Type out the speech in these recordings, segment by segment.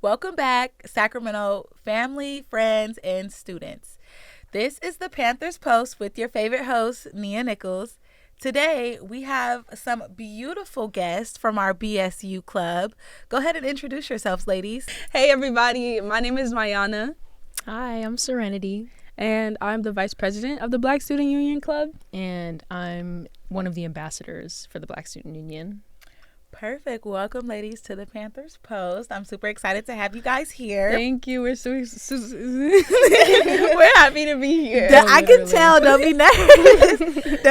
Welcome back, Sacramento family, friends, and students. This is the Panthers Post with your favorite host, Nia Nichols. Today, we have some beautiful guests from our BSU club. Go ahead and introduce yourselves, ladies. Hey, everybody. My name is Myana. Hi, I'm Serenity. And I'm the vice president of the Black Student Union Club. And I'm one of the ambassadors for the Black Student Union. Perfect. Welcome, ladies, to the Panthers Post. I'm super excited to have you guys here. Thank you. We're we're happy to be here. I can tell. Don't be nervous.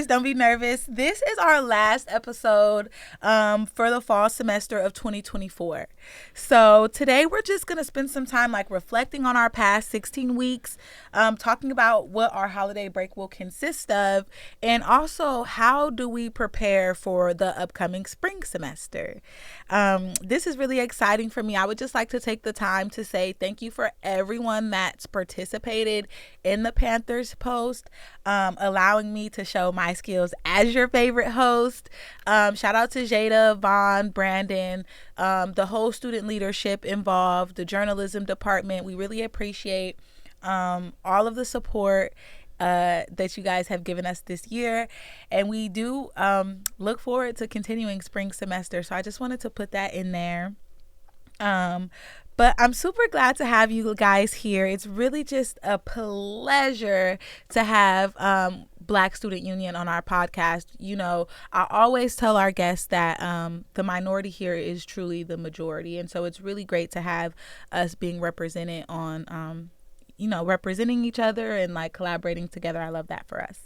Don't be nervous. This is our last episode for the fall semester of 2024. So today we're just going to spend some time reflecting on our past 16 weeks, talking about what our holiday break will consist of, and also how do we prepare for the upcoming spring semester. This is really exciting for me. I would just like to take the time to say thank you for everyone that's participated in the Panthers Post, allowing me to show my skills as your favorite host. Shout out to Jada, Vaughn, Brandon, the whole student leadership involved, the journalism department. We really appreciate all of the support that you guys have given us this year, and we do look forward to continuing spring semester. So I just wanted to put that in there. But I'm super glad to have you guys here. It's really just a pleasure to have Black Student Union on our podcast. You know, I always tell our guests that the minority here is truly the majority, and so it's really great to have us being represented on representing each other and collaborating together. I love that for us.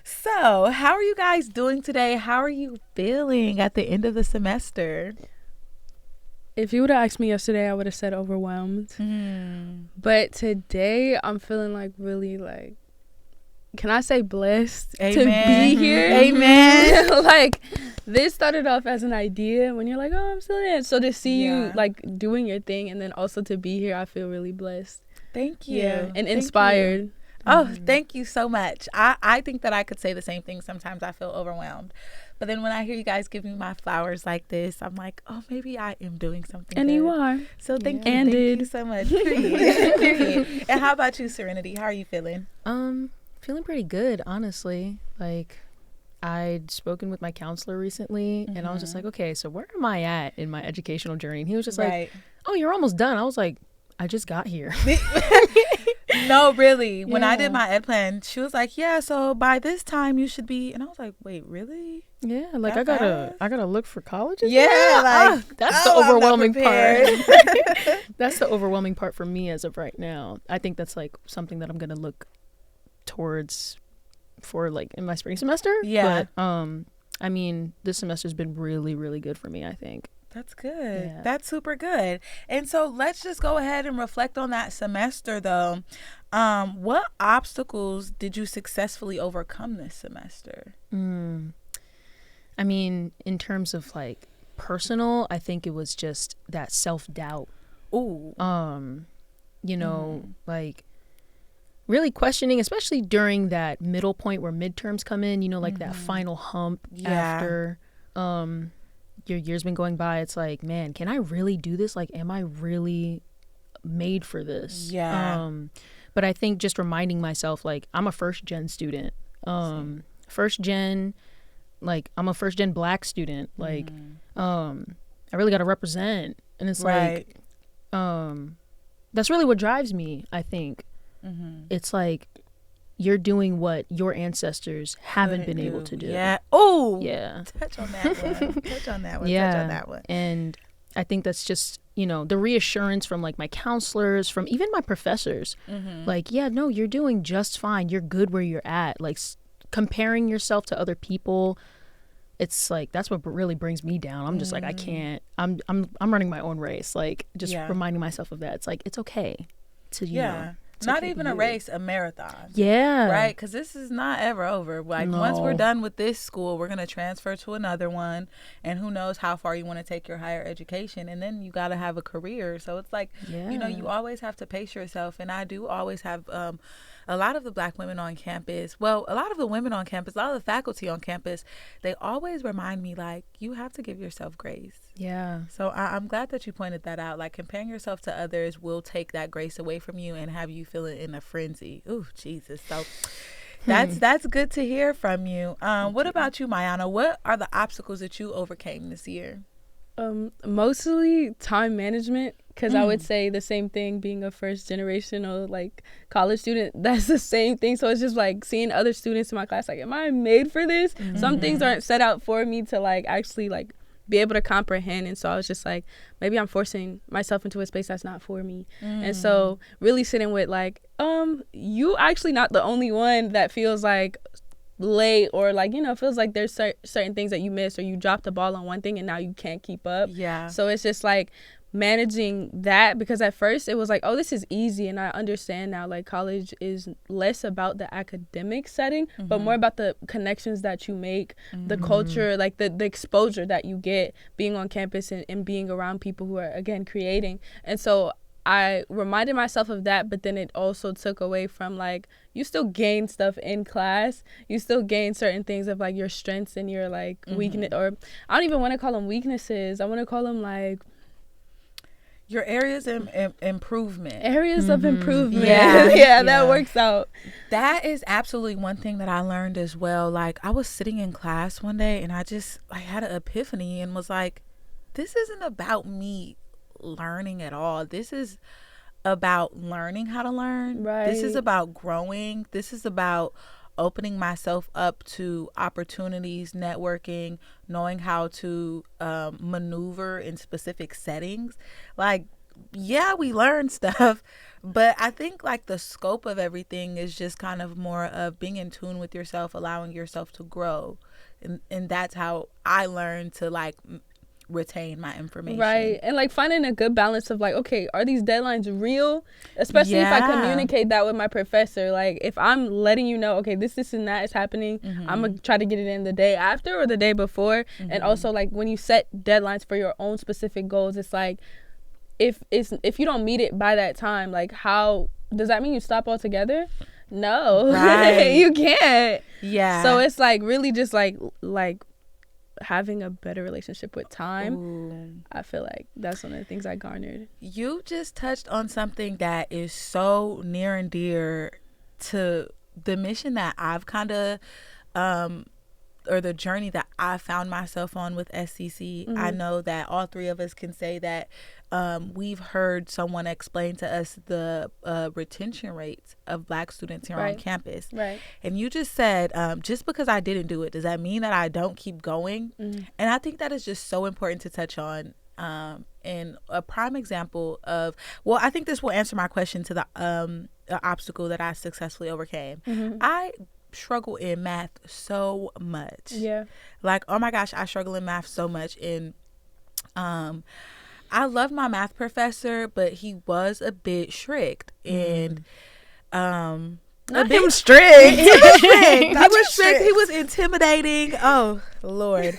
So how are you guys doing today? How are you feeling at the end of the semester? If you would have asked me yesterday, I would have said overwhelmed. But today I'm feeling really can I say blessed to be here? Amen. This started off as an idea when you're oh, I'm still in. So to see you doing your thing, and then also to be here, I feel really blessed. Thank you. Yeah, and inspired. Oh, thank you so much. I think that I could say the same thing. Sometimes I feel overwhelmed. But then when I hear you guys give me my flowers like this, I'm oh, maybe I am doing something And good. you are. So thank And you so much. Period. And how about you, Serenity? How are you feeling? Feeling pretty good, honestly. I'd spoken with my counselor recently, and I was just okay, so where am I at in my educational journey? And he was just oh, you're almost done. I was I just got here. No, really. When I did my ed plan, she was yeah, so by this time you should be. And I was wait, really? Yeah, I gotta look for colleges. Yeah, that's the overwhelming part. That's the overwhelming part for me as of right now. I think that's something that I'm gonna look towards for in my spring semester. Yeah. But I mean, this semester's been really, really good for me, I think. That's good. Yeah. That's super good. And so let's just go ahead and reflect on that semester, though. What obstacles did you successfully overcome this semester? I mean, in terms of personal, I think it was just that self-doubt. Ooh. Really questioning, especially during that middle point where midterms come in, that final hump after your year's been going by. It's man, can I really do this? Am I really made for this? Yeah. But I think just reminding myself, I'm a first gen student. First gen, I'm a first gen Black student. I really got to represent. And it's that's really what drives me, I think. It's you're doing what your ancestors haven't been able to do. Yeah. Oh. Yeah. Touch on that one. Touch on that one. Yeah. Touch on that one. And I think that's just, the reassurance from my counselors, from even my professors. Yeah, no, you're doing just fine. You're good where you're at. Comparing yourself to other people, it's that's what really brings me down. I'm just I can't. I'm running my own race. Reminding myself of that. It's okay to not even a race, a marathon. Yeah. Right? Because this is not ever over. Once we're done with this school, we're going to transfer to another one. And who knows how far you want to take your higher education. And then you got to have a career. So it's you always have to pace yourself. And I do always have a lot of the Black women on campus, well, a lot of the women on campus, a lot of the faculty on campus, they always remind me, like, you have to give yourself grace. Yeah. So I'm glad that you pointed that out. Like, comparing yourself to others will take that grace away from you and have you feeling in a frenzy. Ooh, Jesus. So that's good to hear from you. What about you, Myana? What are the obstacles that you overcame this year? Mostly time management, because I would say the same thing being a first generation or like college student. That's the same thing. So it's just like seeing other students in my class, like, am I made for this? Some things aren't set out for me to like actually like be able to comprehend. And so I was just like, maybe I'm forcing myself into a space that's not for me. And so really sitting with like, you actually not the only one that feels like late, or like, you know, feels like there's certain things that you missed, or you dropped the ball on one thing and now you can't keep up. Yeah. So it's just like managing that, because at first it was like, oh, this is easy, and I understand now, like, college is less about the academic setting but more about the connections that you make, the culture, like the exposure that you get being on campus and being around people who are, again, creating. And so I reminded myself of that, but then it also took away from, like, you still gain stuff in class. You still gain certain things of, like, your strengths and your, like, weakness, or I don't even want to call them weaknesses. I want to call them, like, your areas of improvement. Areas of improvement. Yeah. That works out. That is absolutely one thing that I learned as well. Like, I was sitting in class one day and I had an epiphany and was like, this isn't about me learning at all. This is about learning how to learn. Right. This is about growing. This is about opening myself up to opportunities, networking, knowing how to maneuver in specific settings. Like, yeah, we learn stuff, but I think, like, the scope of everything is just kind of more of being in tune with yourself, allowing yourself to grow. And that's how I learned to, like, retain my information. Right. And, like, finding a good balance of, like, okay, are these deadlines real? Especially if I communicate that with my professor. Like, if I'm letting you know, okay, this and that is happening, I'm going to try to get it in the day after or the day before. And also, like, when you set deadlines for your own specific goals, it's like, if you don't meet it by that time, like, how does that mean you stop altogether? No. Right. You can't. Yeah. So it's, like, really just, like having a better relationship with time. Ooh. I feel like that's one of the things I garnered. You just touched on something that is so near and dear to the mission that I've kind of or the journey that I found myself on with SCC. I know that all three of us can say that we've heard someone explain to us the retention rates of Black students here on campus. Right. And you just said, just because I didn't do it, does that mean that I don't keep going? And I think that is just so important to touch on. And a prime example of, well, I think this will answer my question to the obstacle that I successfully overcame. I struggle in math so much. Yeah. Like, oh my gosh, I struggle in math so much. And I love my math professor, but he was a bit strict. And Not him strict. He was strict. He was intimidating. Oh Lord.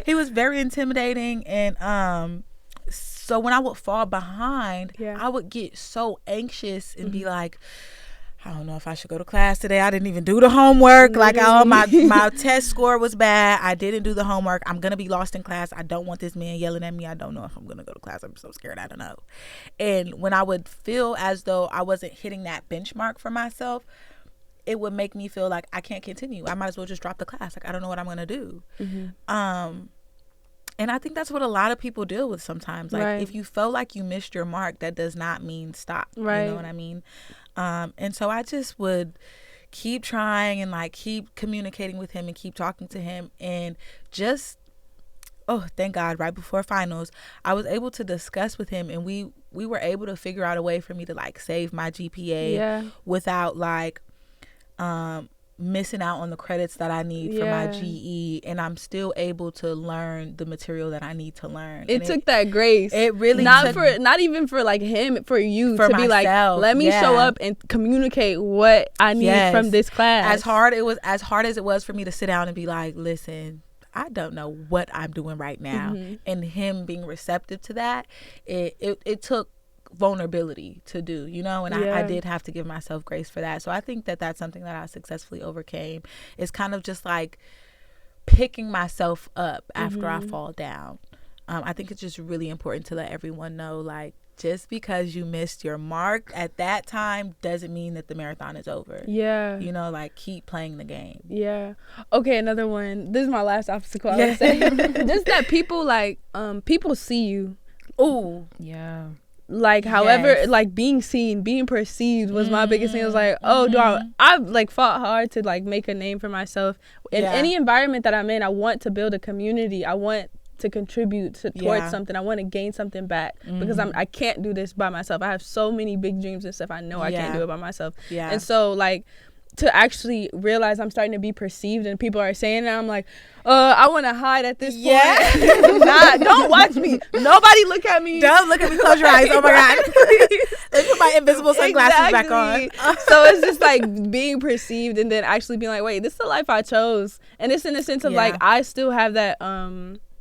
He was very intimidating. And so when I would fall behind, I would get so anxious and be like, I don't know if I should go to class today. I didn't even do the homework. Like, my test score was bad. I didn't do the homework. I'm going to be lost in class. I don't want this man yelling at me. I don't know if I'm going to go to class. I'm so scared. I don't know. And when I would feel as though I wasn't hitting that benchmark for myself, it would make me feel like I can't continue. I might as well just drop the class. Like, I don't know what I'm going to do. And I think that's what a lot of people deal with sometimes. Like, if you feel like you missed your mark, that does not mean stop. Right. You know what I mean? And so I just would keep trying and, like, keep communicating with him and keep talking to him. And just, oh, thank God, right before finals, I was able to discuss with him, and we were able to figure out a way for me to, like, save my GPA without, like, missing out on the credits that I need for my GE, and I'm still able to learn the material that I need to learn. It took that grace. It really not even for, like, him, for you to be like, let me show up and communicate what I need from this class. As hard as it was for me to sit down and be like, listen, I don't know what I'm doing right now, and him being receptive to that, it took vulnerability to do, you know, and I Yeah. did have to give myself grace for that. So I think that that's something that I successfully overcame, is kind of just like picking myself up after I fall down. I think it's just really important to let everyone know, like, just because you missed your mark at that time doesn't mean that the marathon is over. Yeah. You know, like, keep playing the game. Yeah. Okay, another one. This is my last obstacle, I would say. Just that people, like, people see you. Ooh. Yeah. Like, however, Yes. like, being seen, being perceived was my biggest thing. It was like, oh, I've, like, fought hard to, like, make a name for myself. In any environment that I'm in, I want to build a community. I want to contribute towards something. I want to gain something back, because I can't do this by myself. I have so many big dreams and stuff. I know I can't do it by myself. Yeah. And so, like, to actually realize I'm starting to be perceived and people are saying that, I'm like, I want to hide at this point. Nah, don't watch me. Nobody look at me. Don't look at me. Close your eyes. Oh my God. Let me put my invisible sunglasses back on. So it's just like being perceived and then actually being like, wait, this is the life I chose. And it's in the sense of like, I still have that,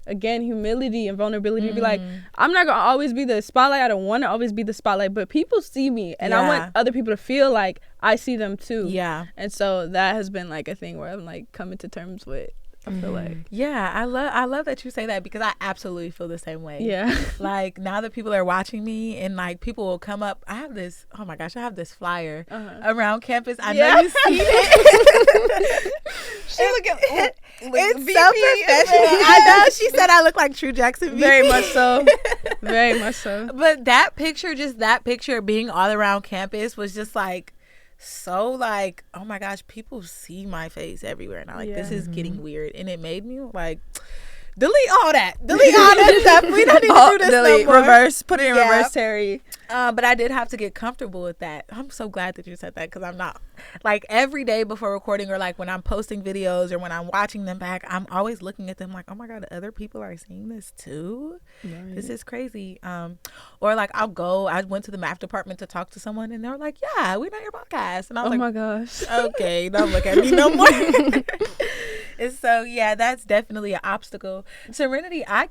again, humility and vulnerability to be like, I'm not gonna always be the spotlight. I don't want to always be the spotlight, but people see me, and I want other people to feel like I see them too. Yeah. And so that has been like a thing where I'm like coming to terms with. I feel like. Yeah, I love that you say that, because I absolutely feel the same way. Yeah. Like, now that people are watching me and like people will come up, I have this flyer around campus. I know you've seen it. She looking it's so professional. I know. She said I look like True Jackson. Very much so. Very much so. But that picture being all around campus was just like, so like, oh my gosh, people see my face everywhere, and I'm like, this is getting weird, and it made me like, delete all that stuff. We don't need to do this delete, no more. reverse, put it in reverse, Terry. But I did have to get comfortable with that. I'm so glad that you said that, because I'm not, like, every day before recording, or like when I'm posting videos or when I'm watching them back, I'm always looking at them like, oh my God, other people are seeing this too. Right. This is crazy. Or like I went to the math department to talk to someone, and they were like, yeah, we know your podcast, and I was like, oh my gosh, okay, don't look at me no more. And so yeah, that's definitely an obstacle. Serenity, I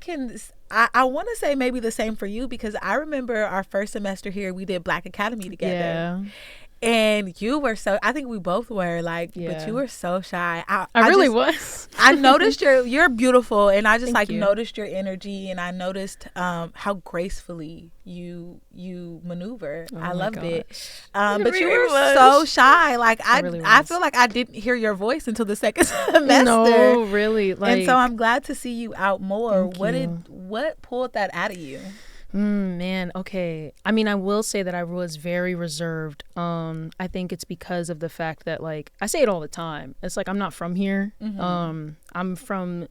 want to say maybe the same for you, because I remember our first semester here, we did Black Academy together. Yeah. And you were I think we both were like, but you were so shy. I really was. I noticed you're beautiful, and I just Thank you. noticed your energy, and I noticed how gracefully you maneuver. I loved it. But you were so shy. Like I feel like I didn't hear your voice until the second semester. No, really. Like, and so I'm glad to see you out more. Thank you. What pulled that out of you? Man, okay. I mean, I will say that I was very reserved. I think it's because of the fact that, like, I say it all the time. It's like, I'm not from here. I'm from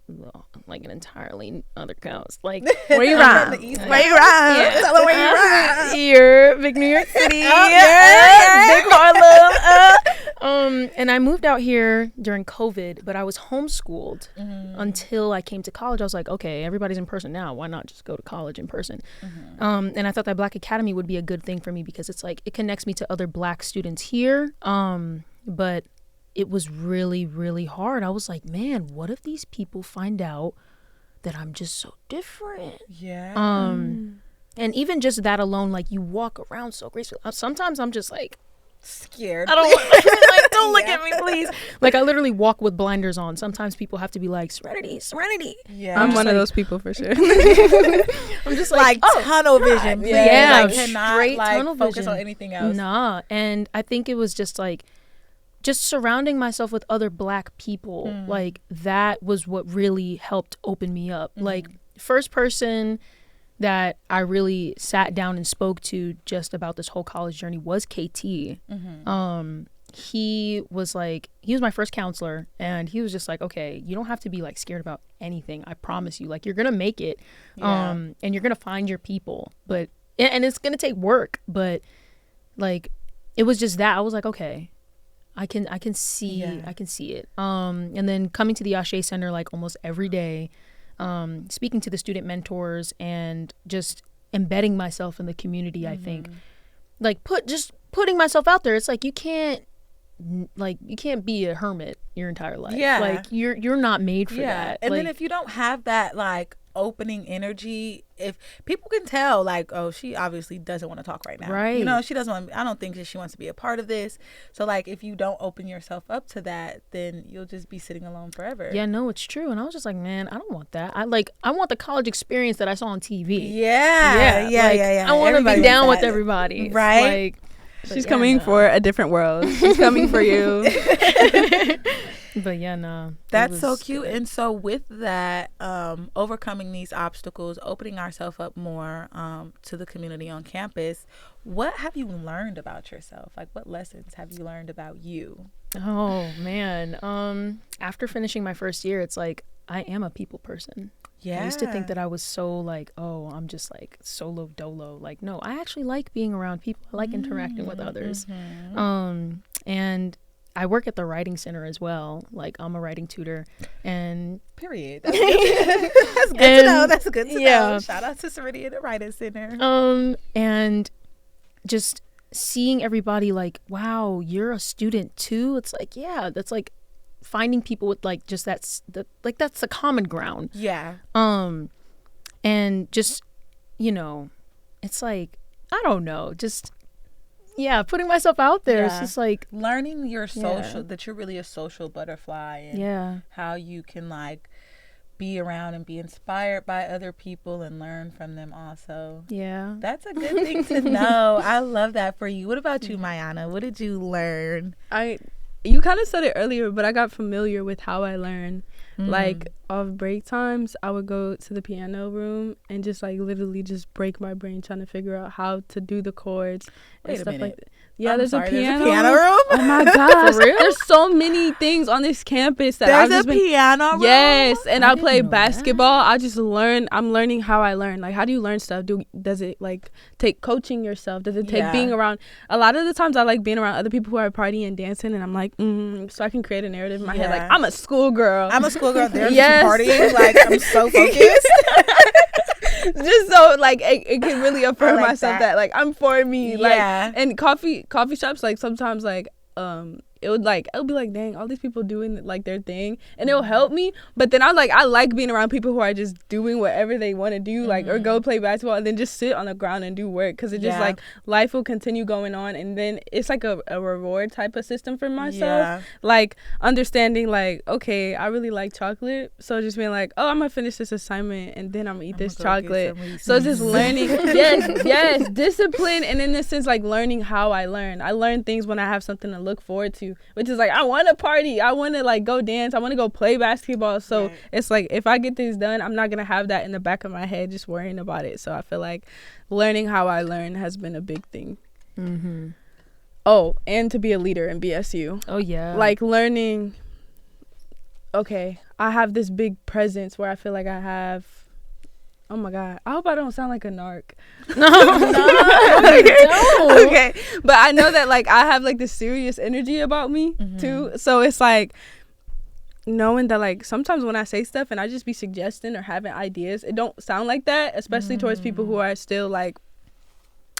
like an entirely other coast. Like, where you from? Where you from? Tell them where you from. Here, big New York City. Big Harlem. And I moved out here during COVID, but I was homeschooled until I came to college. I was like, okay, everybody's in person now. Why not just go to college in person? And I thought that Black Academy would be a good thing for me, because it's like, it connects me to other Black students here. But it was really, really hard. I was like, man, what if these people find out that I'm just so different? Yeah. And even just that alone, like, you walk around so gracefully. Sometimes I'm just like scared. I don't like, don't look at me, please. Like, I literally walk with blinders on. Sometimes people have to be like, Serenity. Yeah. I'm one of those people for sure. I'm just like tunnel vision. Please. Yeah, I cannot straight like tunnel focus vision. on anything else. Nah. And I think it was just like, just surrounding myself with other Black people, like, that was what really helped open me up. Like, first person that I really sat down and spoke to just about this whole college journey was KT. He was my first counselor, and he was just like, okay, you don't have to be like scared about anything. I promise you, like, you're gonna make it. And you're gonna find your people, and it's gonna take work, but like, it was just that I was like, okay, I can see it. And then coming to the Ashe Center like almost every day, speaking to the student mentors and just embedding myself in the community. I think like putting myself out there. It's like, you can't be a hermit your entire life. Yeah. Like, you're not made for that. And like, then if you don't have that like opening energy. If people can tell, like, oh, she obviously doesn't want to talk right now. Right. You know, she doesn't want, I don't think that she wants to be a part of this. So, like, if you don't open yourself up to that, then you'll just be sitting alone forever. Yeah, no, it's true. And I was just like, man, I don't want that. I want the college experience that I saw on TV. Yeah. I want to be down with everybody. Right. Like, She's coming for a different world. She's coming for you. But yeah, no. That's so cute. Good. And so with that, overcoming these obstacles, opening ourselves up more to the community on campus, what have you learned about yourself? Like, what lessons have you learned about you? Oh, man. After finishing my first year, it's like, I am a people person. Yeah. I used to think that I was so like, oh, I'm just like solo dolo. Like, no, I actually like being around people. I like interacting with others. And I work at the writing center as well. Like, I'm a writing tutor. And period. That's good, that's good to know. That's good to know. Shout out to Serenity at the writing center. And just seeing everybody like, wow, you're a student too. It's like, yeah, that's like finding people with like just that's the common ground. Yeah. And just, you know, it's like, I don't know, just putting myself out there. It's just like learning your social, that you're really a social butterfly, and how you can like be around and be inspired by other people and learn from them also. Yeah. That's a good thing to know. I love that for you. What about you, Myana? What did you learn? You kind of said it earlier, but I got familiar with how I learn. Like, off break times, I would go to the piano room and just, like, literally just break my brain trying to figure out how to do the chords and stuff like that. Yeah, there's a piano room. Oh, my gosh. For real? There's so many things on this campus that I've just been... There's a piano room? Yes, and I play basketball. I'm learning how I learn. Like, how do you learn stuff? Does it, like, take coaching yourself? Does it take being around... A lot of the times I like being around other people who are partying and dancing, and I'm like, so I can create a narrative in my head. Like, I'm a schoolgirl. They're just partying. Like, I'm so focused. Just so like it can really affirm myself that like I'm for me. Like, and coffee shops, like sometimes like it'll be like, dang, all these people doing like their thing, and it'll help me. But then I like being around people who are just doing whatever they want to do, like or go play basketball and then just sit on the ground and do work, because it just like life will continue going on, and then it's like a reward type of system for myself. Like understanding like, okay, I really like chocolate, so just being like, oh, I'm gonna finish this assignment and then I'm gonna eat this chocolate. So just learning yes discipline, and in this sense like learning how I learn things when I have something to look forward to, which is like, I want to party, I want to like go dance, I want to go play basketball. So it's like, if I get this done, I'm not gonna have that in the back of my head just worrying about it. So I feel like learning how I learn has been a big thing. Oh, and to be a leader in BSU. Oh yeah, like learning, okay, I have this big presence where I feel like I have, oh my God, I hope I don't sound like a narc. No. Okay, but I know that like I have like this serious energy about me too. So it's like knowing that like sometimes when I say stuff and I just be suggesting or having ideas, it don't sound like that, especially towards people who are still like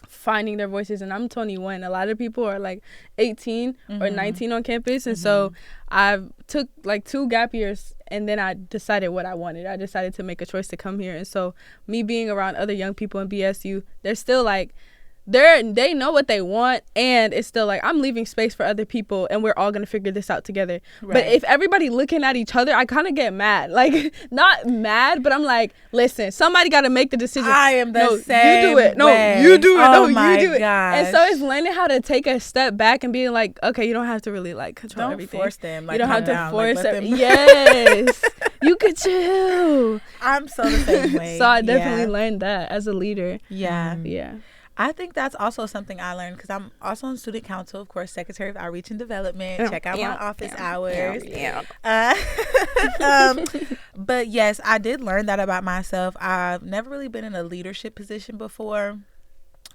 finding their voices. And I'm 21. A lot of people are like 18 or 19 on campus, and so I took like 2 gap years, and then I decided what I wanted. I decided to make a choice to come here. And so me being around other young people in BSU, they're still like, they know what they want, and it's still like, I'm leaving space for other people, and we're all gonna figure this out together. But if everybody looking at each other, I kind of get mad. Like, not mad, but I'm like, listen, somebody got to make the decision. I am the same. You do it. No, you do it. No, you do it. And so it's learning how to take a step back and being like, okay, you don't have to really like control everything. Don't force them. Like, you don't have to force them. Yes, you could chill. I'm so the same way. So I definitely learned that as a leader. Yeah. I think that's also something I learned, because I'm also on student council, of course, Secretary of Outreach and Development. Check out my office hours. But yes, I did learn that about myself. I've never really been in a leadership position before.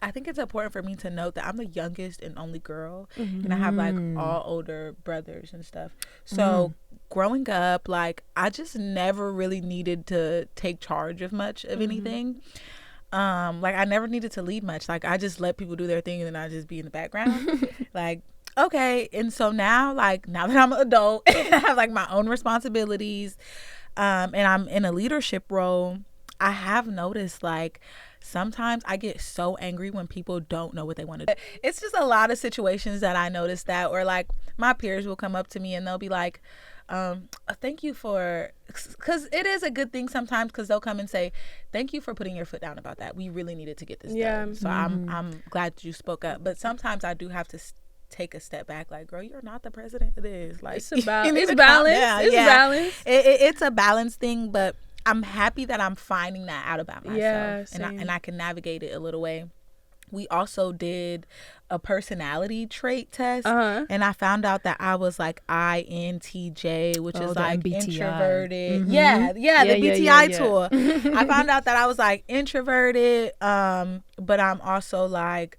I think it's important for me to note that I'm the youngest and only girl, and I have like all older brothers and stuff. So growing up, like, I just never really needed to take charge of much of anything. Like, I never needed to lead much. Like, I just let people do their thing, and then I just be in the background. Like, okay. And so now that I'm an adult and I have like my own responsibilities, and I'm in a leadership role, I have noticed, like, sometimes I get so angry when people don't know what they want to do. It's just a lot of situations that I notice that, or like my peers will come up to me and they'll be like, thank you for, because it is a good thing sometimes, because they'll come and say, thank you for putting your foot down about that. We really needed to get this done. So I'm glad you spoke up. But sometimes I do have to take a step back, like, girl, you're not the president of this. Like, it's balance. It's balance. It's a balance thing, but I'm happy that I'm finding that out about myself, and I can navigate it a little way. We also did a personality trait test, and I found out that I was like INTJ, which is like MBTI. Introverted. The MBTI tool. I found out that I was like introverted, but I'm also like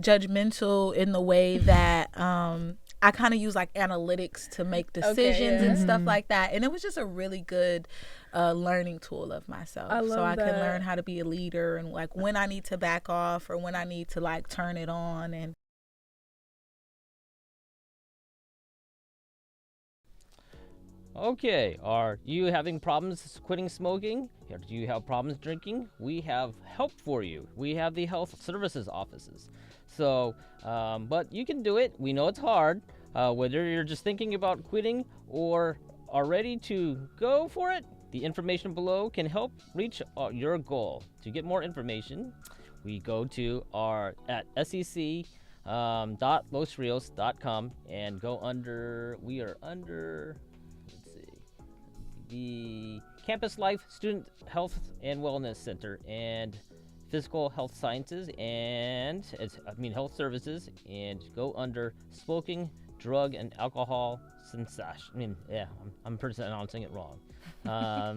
judgmental in the way that I kind of use like analytics to make decisions and stuff like that. And it was just a really good learning tool of myself. So I can learn how to be a leader, and like when I need to back off or when I need to like turn it on. And okay, are you having problems quitting smoking? Or do you have problems drinking? We have help for you. We have the health services offices. So, but you can do it. We know it's hard. Whether you're just thinking about quitting or are ready to go for it, the information below can help reach your goal. To get more information, we go to our at sec.losrios.com and go under, we are under, let's see, the Campus Life Student Health and Wellness Center and Physical Health Sciences and Health Services, and go under Smoking, Drug, and Alcohol Cessation. I'm pronouncing it wrong. I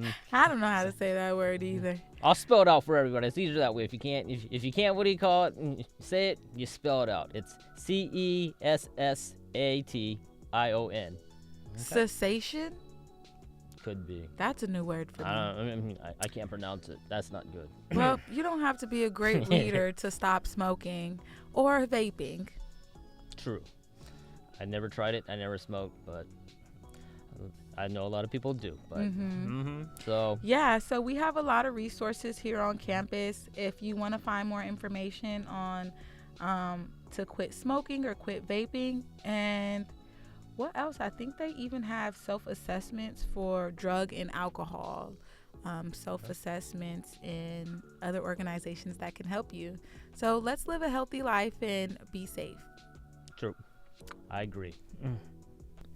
don't know how to say that word either. I'll spell it out for everybody. It's easier that way. If you can't, what do you call it? Say it. You spell it out. It's CESSATION. Okay. Cessation. Could be. That's a new word for me. I can't pronounce it. That's not good. Well, you don't have to be a great reader to stop smoking or vaping. True. I never tried it. I never smoked, but I know a lot of people do. But so we have a lot of resources here on campus. If you want to find more information on to quit smoking or quit vaping, and what else? I think they even have self-assessments for drug and alcohol, self-assessments in other organizations that can help you. So let's live a healthy life and be safe. True. I agree.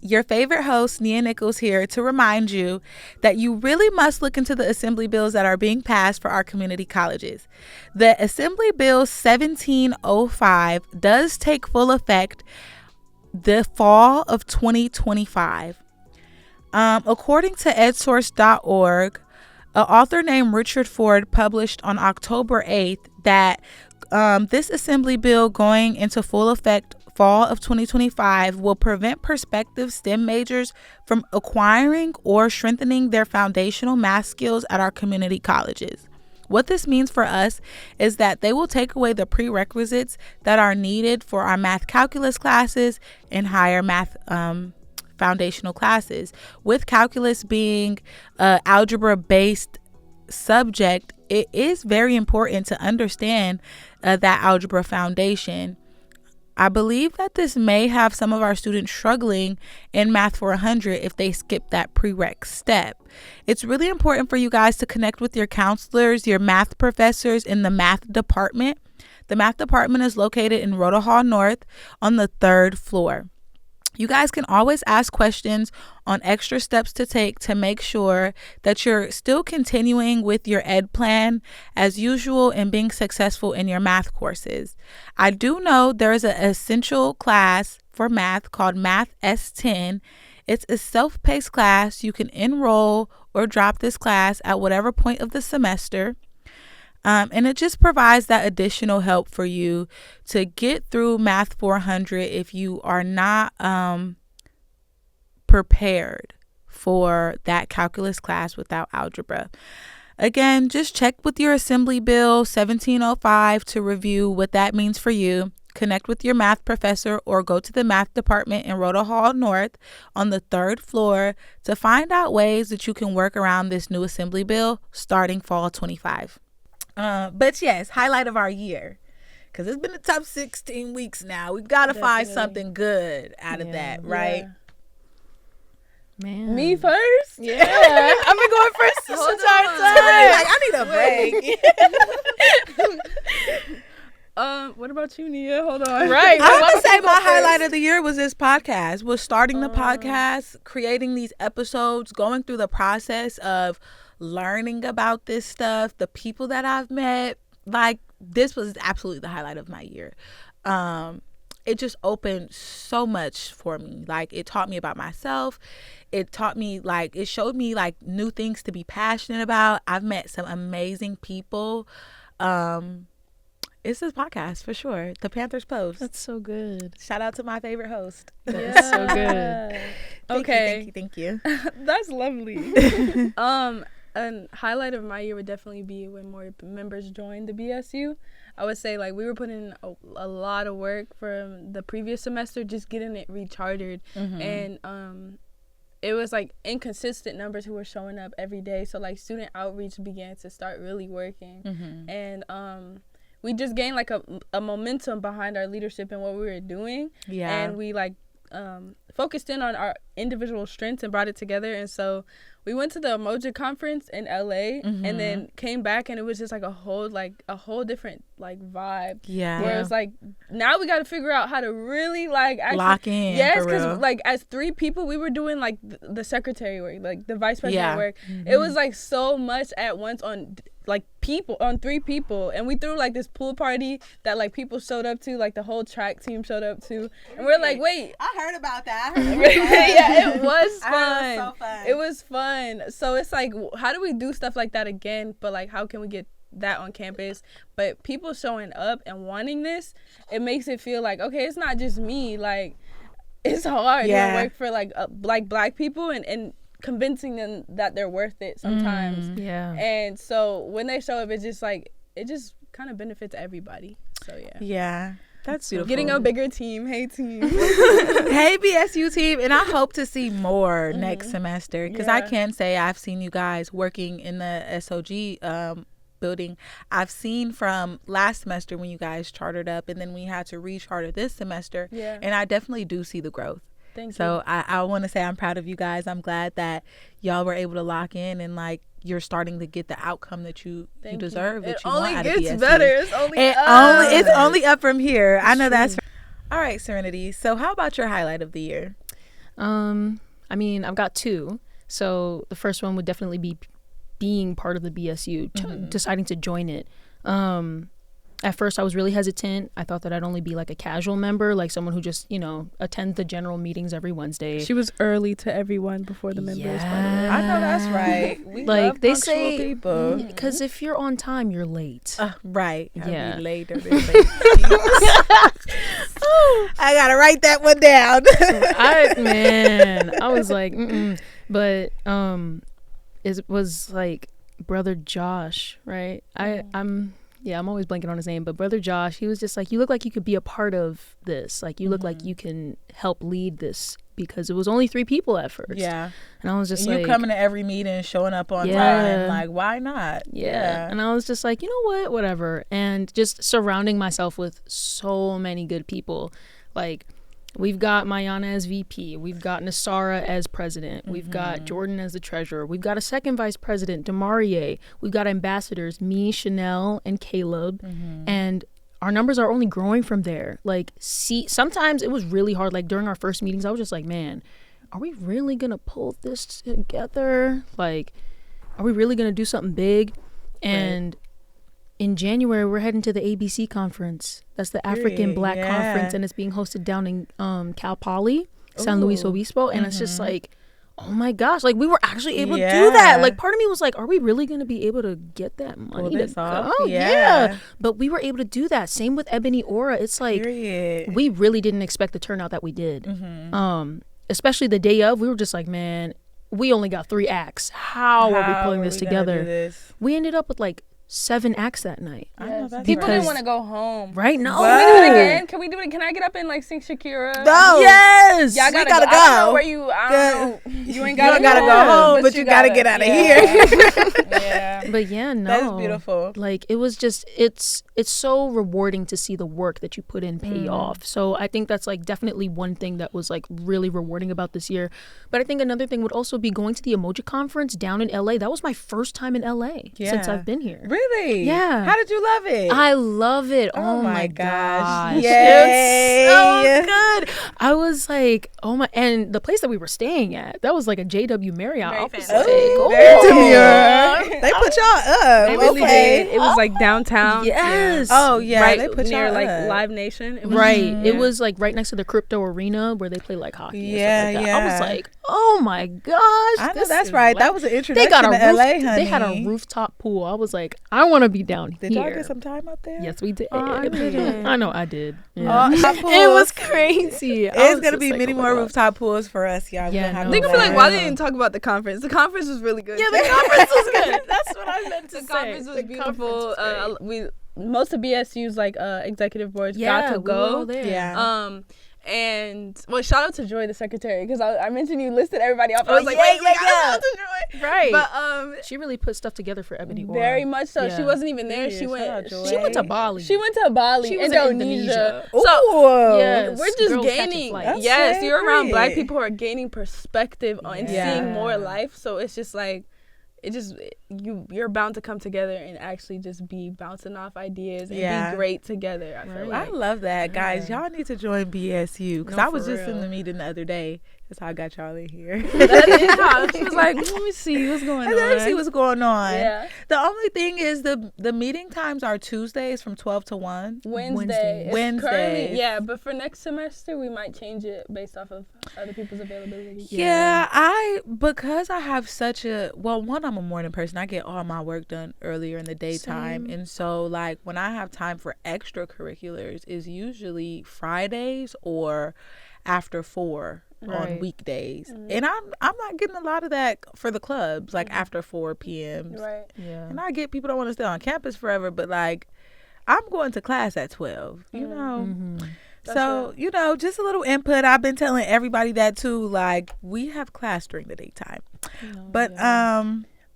Your favorite host, Nia Nichols, here to remind you that you really must look into the assembly bills that are being passed for our community colleges. The Assembly Bill 1705 does take full effect the fall of 2025. According to edsource.org, an author named Richard Ford published on October 8th that this assembly bill going into full effect fall of 2025 will prevent prospective STEM majors from acquiring or strengthening their foundational math skills at our community colleges. What this means for us is that they will take away the prerequisites that are needed for our math calculus classes and higher math foundational classes. With calculus being an algebra-based subject, it is very important to understand that algebra foundation. I believe that this may have some of our students struggling in Math for 100 if they skip that prereq step. It's really important for you guys to connect with your counselors, your math professors in the math department. The math department is located in Rhoda Hall North on the 3rd floor. You guys can always ask questions on extra steps to take to make sure that you're still continuing with your ed plan as usual and being successful in your math courses. I do know there is an essential class for math called Math S10. It's a self-paced class. You can enroll or drop this class at whatever point of the semester. And it just provides that additional help for you to get through Math 400 if you are not prepared for that calculus class without algebra. Again, just check with your Assembly Bill 1705 to review what that means for you. Connect with your math professor or go to the math department in Rhoda Hall North on the 3rd floor to find out ways that you can work around this new assembly bill starting fall 25. But yes, highlight of our year. Because it's been a tough 16 weeks now. We've got to find something good out of that, right? Yeah. Man. Me first? Yeah. I've been going first this entire time. Like, I need a break. What about you, Nia? Hold on. Right. I want to say my highlight of the year was this podcast, was starting the podcast, creating these episodes, going through the process of learning about this stuff, the people that I've met. Like, this was absolutely the highlight of my year. It just opened so much for me. Like, it taught me about myself. It taught me, like, it showed me, like, new things to be passionate about. I've met some amazing people. It's this podcast for sure. The Panthers Post. That's so good. Shout out to my favorite host. That's so good. Thank you. That's lovely. A highlight of my year would definitely be when more members joined the BSU. I would say, like, we were putting in a lot of work from the previous semester, just getting it rechartered. And it was, like, inconsistent numbers who were showing up every day. So, like, student outreach began to start really working. And we just gained, like, a momentum behind our leadership and what we were doing. Yeah. And we, like, focused in on our individual strengths and brought it together. And so we went to the Emoji conference in LA and then came back, and it was just like a whole different like vibe. Yeah. Where it's like, now we got to figure out how to really like actually lock in. Yes, because like as 3 people, we were doing like the secretary work, like the vice president work. It was like so much at once on like 3 people, and we threw like this pool party that like people showed up to, like the whole track team showed up to, and we're like, wait, I heard about that. yeah, it was fun. It was so fun. It was fun. So it's like, how do we do stuff like that again? But like, how can we get that on campus? But people showing up and wanting this, it makes it feel like, okay, it's not just me. Like, it's hard to work for like black people and convincing them that they're worth it sometimes. Yeah. And so when they show up, it's just like, it just kind of benefits everybody. So yeah, that's beautiful. Getting a bigger team. Hey team. Hey BSU team. And I hope to see more next semester, because I can say I've seen you guys working in the SOG building. I've seen from last semester when you guys chartered up, and then we had to recharter this semester. And I definitely do see the growth. Thank you. So I want to say I'm proud of you guys. I'm glad that y'all were able to lock in, and like you're starting to get the outcome that you deserve, that you want out of BSU. It only gets better. It's only up from here. I know that's all right, Serenity. So how about your highlight of the year? I mean, I've got 2. So the first one would definitely be being part of the BSU, deciding to join it. At first, I was really hesitant. I thought that I'd only be like a casual member, like someone who just, attends the general meetings every Wednesday. She was early to everyone before the members. Yeah. I know that's right. We like love they punctual say, people. because if you're on time, you're late. Right. Yeah. Later than late. I gotta write that one down. I was like, but it was like Brother Josh, right? I'm always blanking on his name, but Brother Josh, he was just like, you look like you could be a part of this. Like, you look like you can help lead this, because it was only 3 people at first. Yeah. And I was just and like, you coming to every meeting, showing up on time. Like, why not? Yeah. And I was just like, you know what? Whatever. And just surrounding myself with so many good people. Like, we've got Myana as VP. We've got Nasara as president. We've got Jordan as the treasurer. We've got a second vice president, Demarie. We've got ambassadors, me, Chanel, and Caleb. And our numbers are only growing from there. Like, sometimes it was really hard. Like, during our first meetings, I was just like, man, are we really going to pull this together? Like, are we really going to do something big? And in January, we're heading to the ABC conference. That's the African Black Conference, and it's being hosted down in Cal Poly, San Luis Obispo. And it's just like, oh my gosh, like we were actually able to do that. Like, part of me was like, are we really going to be able to get that money to go? Yeah. But we were able to do that. Same with Ebony Aura. It's like, we really didn't expect the turnout that we did. Especially the day of, we were just like, man, we only got 3 acts. How are we pulling this together? We ended up with like 7 acts that night. I know that's People right. didn't want to go home. Right? No. Can we do it again? Can we do it? Can I get up and like sing Shakira? No. Yes. Y'all We gotta, gotta go. I don't know go. where you. I don't know. You ain't gotta, gotta go home, but you gotta get out of here. Yeah. But yeah, no. That's beautiful. Like it was just it's so rewarding to see the work that you put in pay off. So I think that's like definitely one thing that was like really rewarding about this year. But I think another thing would also be going to the Emoji Conference down in LA. That was my first time in LA since I've been here. Really? Yeah. How did you love it? I love it. Oh my gosh. Yay. Yay. It's so good. I was like, oh my, and the place that we were staying at, that was like a JW Marriott. Very I was fancy. like, Oh, oh, very demure. They put y'all up. They really Okay. did. It was like downtown. yes. Oh yeah, Right they put near y'all like up. Live Nation. It was, Right. Yeah. It was like right next to the crypto arena where they play like hockey Yeah, and stuff like that. I was yeah. like, oh my gosh. I know this that's is right. loud. That was an They introduction got a to roof, LA, honey. They had a rooftop pool. I was like, I want to be down Did here. y'all get some time up there? Yes, we did. I didn't. I know I did. Yeah. Rooftop It pools. was crazy. I It's was gonna just be like, many oh my more God. rooftop pools for us, y'all. Yeah, We're no. They're gonna be like, Yeah. why they didn't talk about the conference? The conference was really good. Yeah, the conference was good. That's what I meant to The say. conference was The beautiful. conference was great. Most of BSU's like executive boards Yeah, got to we were all go. there. Yeah. And well, shout out to Joy, the secretary, because I mentioned you listed everybody off. I Oh, was like, yeah, wait, we yeah, gotta yeah. shout out to Joy. Right. But She really put stuff together for Ebony Aura. very much so. She Yeah. wasn't even there. Yeah, she shout out went. Joy. She went to Bali. She went to Bali, She was in Indonesia. Indonesia. So Ooh. Yes. we're just Girls catching gaining. flights. That's Yes, you're around great. Black people who are gaining perspective on and Yeah. seeing more life. So it's just like. It just you're bound to come together and actually just be bouncing off ideas and Yeah. be great together. I feel I like. love that, guys. Y'all need to join BSU because No, I was for just in real. the meeting the other day. That's how I got y'all in here. That is how she was like, let me see what's going on. And then see what's going on. Yeah. The only thing is the meeting times are Tuesdays from 12 to 1. Wednesday. It's Wednesdays. currently- yeah, but for next semester we might change it based off of other people's availability. Yeah, because I have such a one, I'm a morning person. I get all my work done earlier in the daytime. Same. And so like when I have time for extracurriculars is usually Fridays or after 4 on Right. weekdays. And I'm not getting a lot of that for the clubs like after 4 p.m. Right. Yeah. And I get people don't want to stay on campus forever, but like I'm going to class at 12, you know. Mhm. So, you know, just a little input. I've been telling everybody that too. Like, we have class during the daytime. But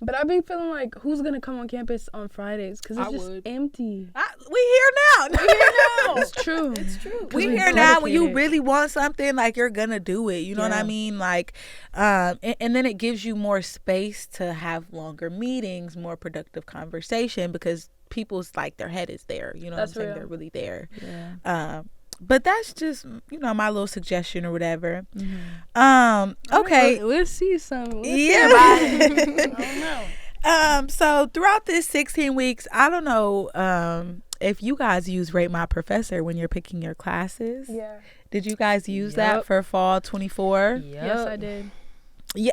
But I've been feeling like who's gonna come on campus on Fridays because it's I just would. empty. we here now. We here now. It's true. It's true. We here now. When you really want something, like you're gonna do it. You know what I Yeah. mean? Like, and then it gives you more space to have longer meetings, more productive conversation because people's like their head is there. You know That's what I'm saying? real. They're really there. Yeah. But that's just my little suggestion or whatever. Mm-hmm. Okay. We'll see some. We'll see Yeah. about it. I don't know. So throughout this 16 weeks, I don't know if you guys use Rate My Professor when you're picking your classes. Yeah. Did you guys use that Yep. for fall 24? Yes, I did. Yeah.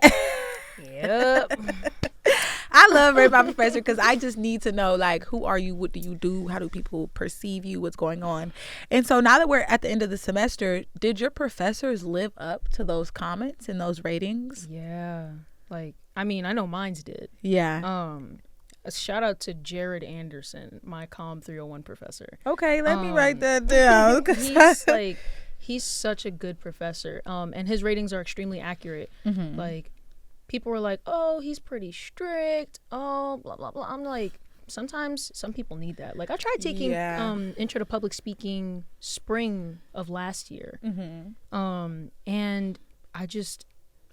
Yep. I love Rate My Professor because I just need to know, like, who are you? What do you do? How do people perceive you? What's going on? And so now that we're at the end of the semester, did your professors live up to those comments and those ratings? Yeah. Like, I mean, I know mine's did. Yeah. A shout out to Jared Anderson, my Com 301 professor. Okay, let me write that down. 'Cause He's such a good professor. And his ratings are extremely accurate. Like, people were like, oh, he's pretty strict. Oh, blah, blah, blah. I'm like, sometimes some people need that. Like, I tried taking Yeah. Intro to Public Speaking spring of last year. And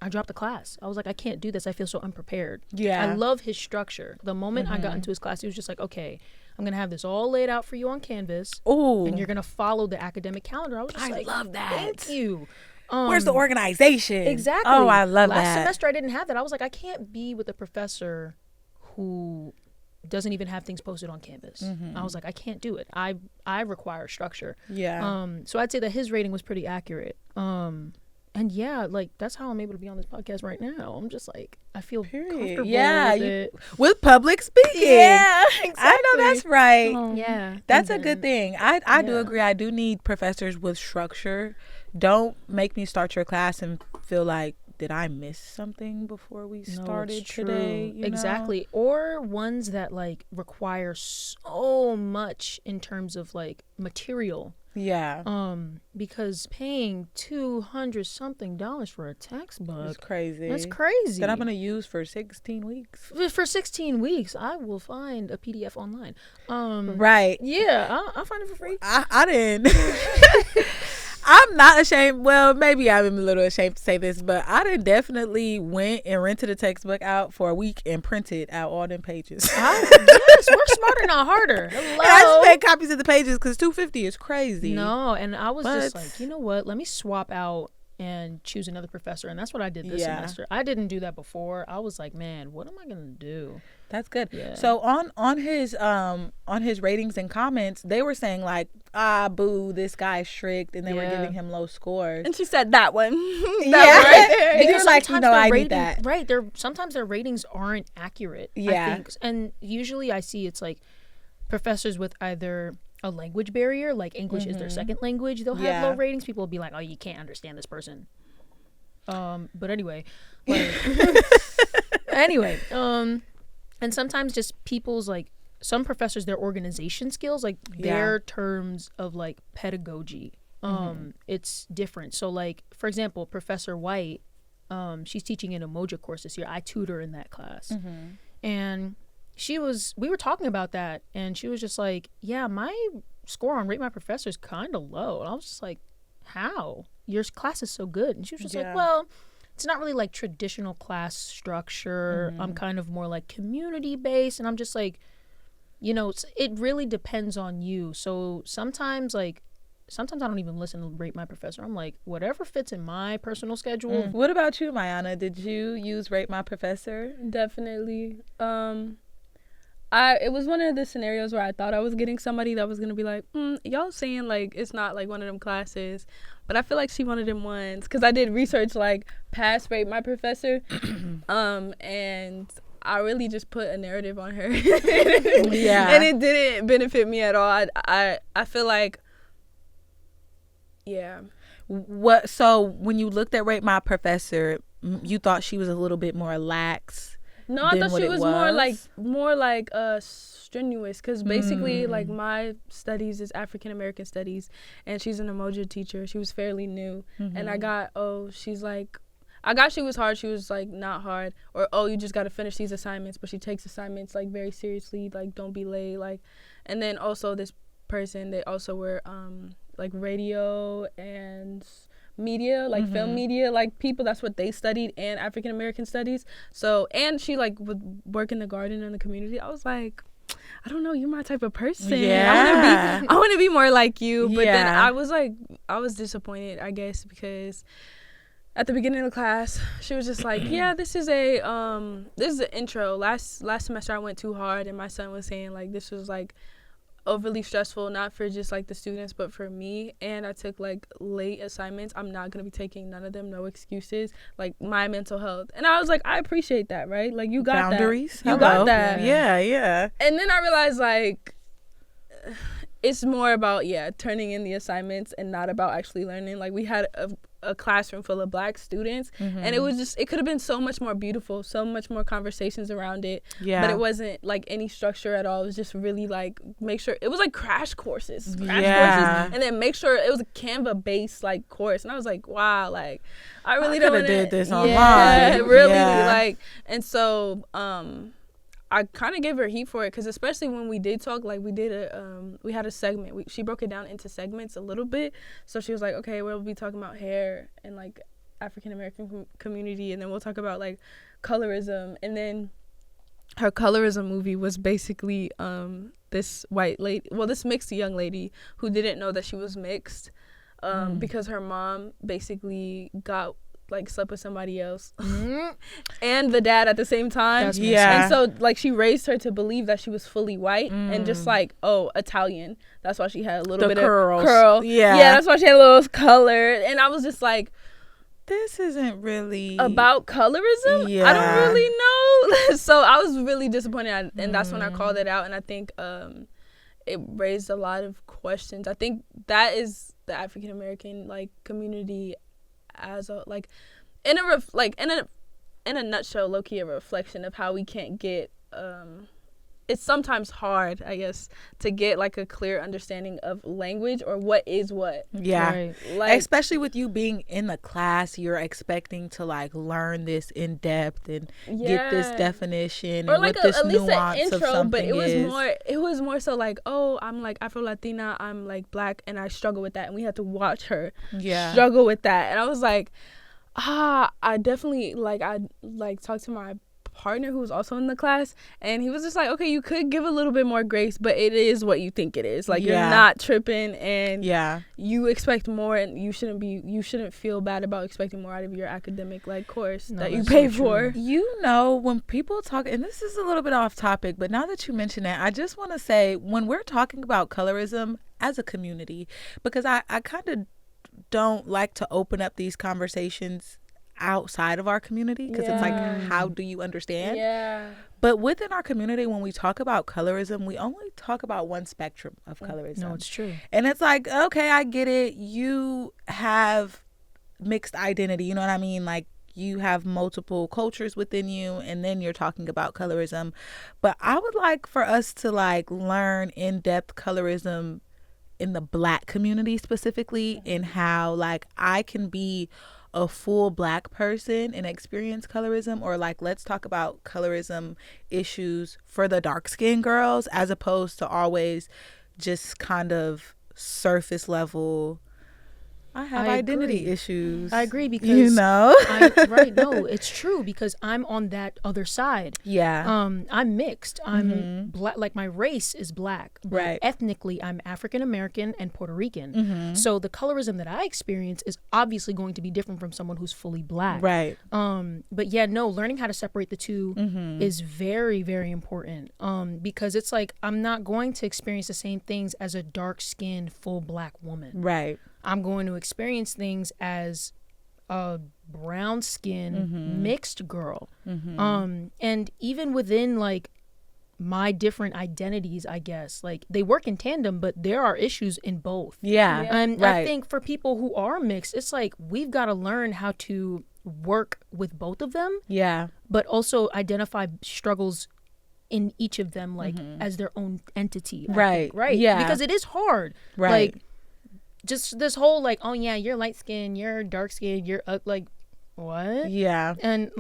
I dropped the class. I was like, I can't do this. I feel so unprepared. Yeah. I love his structure. The moment I got into his class, he was just like, okay, I'm going to have this all laid out for you on Canvas. Ooh. And you're going to follow the academic calendar. I was just I like, love that. Thank you. Where's the organization? Exactly. Oh, I love Last that. semester, I didn't have that. I was like, I can't be with a professor who doesn't even have things posted on Canvas. I was like, I can't do it. I require structure. Yeah. So I'd say that his rating was pretty accurate. And yeah, like that's how I'm able to be on this podcast right now. I'm just like, I feel comfortable Yeah, with it. with public speaking. Yeah, exactly. I know that's right. Yeah, That's and a good then- thing. I do yeah. agree. I do need professors with structure. Don't make me start your class and feel like did I miss something before we No, started it's true. today? Exactly. Or ones that like require so much in terms of like material. Yeah. Because paying $200 something for a textbook, It's crazy. that's crazy. That I'm gonna use for 16 weeks. For 16 weeks, I will find a PDF online. Right. Yeah, I'll find it for free. I didn't. I'm not ashamed. Well, maybe I'm a little ashamed to say this, but I done definitely went and rented a textbook out for a week and printed out all them pages. Yes, work smarter, not harder. Hello. And I just made copies of the pages because $250 is crazy. No, and I was just But- like, you know what? Let me swap out and choose another professor, and that's what I did this Yeah. semester. I didn't do that before. I was like, man, what am I gonna do? That's good. Yeah. So on his ratings and comments, they were saying like, boo, this guy's strict, and they were Yeah. giving him low scores. And she said that one. Yeah. Right there. And you're Because like, sometimes no, their I need rating- that. Right. Sometimes their ratings aren't accurate. Yeah. I think. And usually I see it's like professors with either a language barrier, like English is their second language, they'll have Yeah. low ratings. People will be like, oh, you can't understand this person. But anyway, like, and sometimes just people's like some professors, their organization skills, like their terms of like pedagogy, it's different. So like, for example, Professor White, she's teaching an Emoja course this year. I tutor in that class, and we were talking about that, and she was just like, yeah, my score on Rate My Professor is kind of low. And I was just like, how? Your class is so good. And she was just like, well, it's not really like traditional class structure. I'm kind of more like community based. And I'm just like, you know, it really depends on you. So sometimes I don't even listen to Rate My Professor. I'm like, whatever fits in my personal schedule. What about you, Myana? Did you use Rate My Professor? Definitely. It was one of the scenarios where I thought I was getting somebody that was gonna be like, y'all saying like it's not like one of them classes, but I feel like she one of them ones because I did research like past Rate My Professor, and I really just put a narrative on her, Yeah. and it didn't benefit me at all. I feel like, yeah. What? So when you looked at Rate My Professor, you thought she was a little bit more lax. No, I than thought what she it was more like strenuous because basically like my studies is African American studies and she's an Emoji teacher. She was fairly new and I got she was hard. She was like not hard or you just got to finish these assignments, but she takes assignments like very seriously, like don't be late, like. And then also this person, they also were like radio and media, like film media, like people, that's what they studied, and African American studies. So, and she like would work in the garden in the community. I was like, I don't know, you're my type of person. Yeah. I want to be more like you. But then Yeah. I was disappointed, I guess, because at the beginning of the class, she was just like, yeah, this is an intro. Last semester I went too hard, and my son was saying like this was like overly stressful, not for just like the students but for me, and I took like late assignments. I'm not gonna be taking none of them, no excuses, like my mental health. And I was like, I appreciate that, right? Like you got Boundaries. that, you got that. Yeah. And then I realized like it's more about turning in the assignments and not about actually learning. Like we had a classroom full of Black students, and it could have been so much more beautiful, so much more conversations around it. Yeah. But it wasn't like any structure at all. It was just really like make sure it was like crash courses, and then make sure it was a Canva based like course. And I was like, wow, like I really don't coulda want did this online. Yeah, really, Yeah. like. And so I kind of gave her heat for it because especially when we did talk, like we had a segment. She broke it down into segments a little bit. So she was like, okay, we'll be talking about hair and like African American community, and then we'll talk about like colorism. And then her colorism movie was basically this this mixed young lady who didn't know that she was mixed because her mom basically slept with somebody else and the dad at the same time. That's Yeah. And so like she raised her to believe that she was fully white and just like, Italian. That's why she had a little The bit curls. of curl. Yeah. Yeah, that's why she had a little color. And I was just like, This isn't really about colorism? Yeah. I don't really know. So I was really disappointed, and that's when I called it out. And I think it raised a lot of questions. I think that is the African American like community as a like in a nutshell, low-key a reflection of how we can't get it's sometimes hard, I guess, to get like a clear understanding of language or what is what. Yeah. Right. Like, especially with you being in the class, you're expecting to like learn this in depth and get this definition or and like what this at least nuance an of intro, something but is. it was more so like, oh, I'm like Afro-Latina, I'm like black, and I struggle with that, and we had to watch her struggle with that. And I was like, I definitely I talked to my partner who was also in the class, and he was just like, okay, you could give a little bit more grace, but it is what you think it is. Like, you're not tripping, and you expect more, and you shouldn't feel bad about expecting more out of your academic course that you pay for. You know, when people talk, and this is a little bit off topic, but now that you mention it, I just want to say, when we're talking about colorism as a community, because I kind of don't like to open up these conversations outside of our community, because it's like, how do you understand? But within our community, when we talk about colorism, we only talk about one spectrum of colorism. No, it's true. And it's like, okay, I get it, you have mixed identity, you know what I mean? Like, you have multiple cultures within you, and then you're talking about colorism. But I would like for us to learn in-depth colorism in the Black community specifically, in how I can be a full Black person and experience colorism, or let's talk about colorism issues for the dark-skinned girls, as opposed to always just kind of surface level, I have identity issues. I agree, because right, no, it's true, because I'm on that other side. I'm mixed. I'm Black, like my race is Black, but right, ethnically I'm African American and Puerto Rican. So the colorism that I experience is obviously going to be different from someone who's fully Black. Right. But learning how to separate the two is very, very important. Because it's like, I'm not going to experience the same things as a dark-skinned full Black woman. Right. I'm going to experience things as a brown-skinned mixed girl. And even within my different identities, I guess, they work in tandem, but there are issues in both. And I think for people who are mixed, it's like, we've got to learn how to work with both of them. But also identify struggles in each of them as their own entity. Right. Because it is hard. Right. Just this whole oh yeah, you're light skinned, you're dark skinned, you're what? And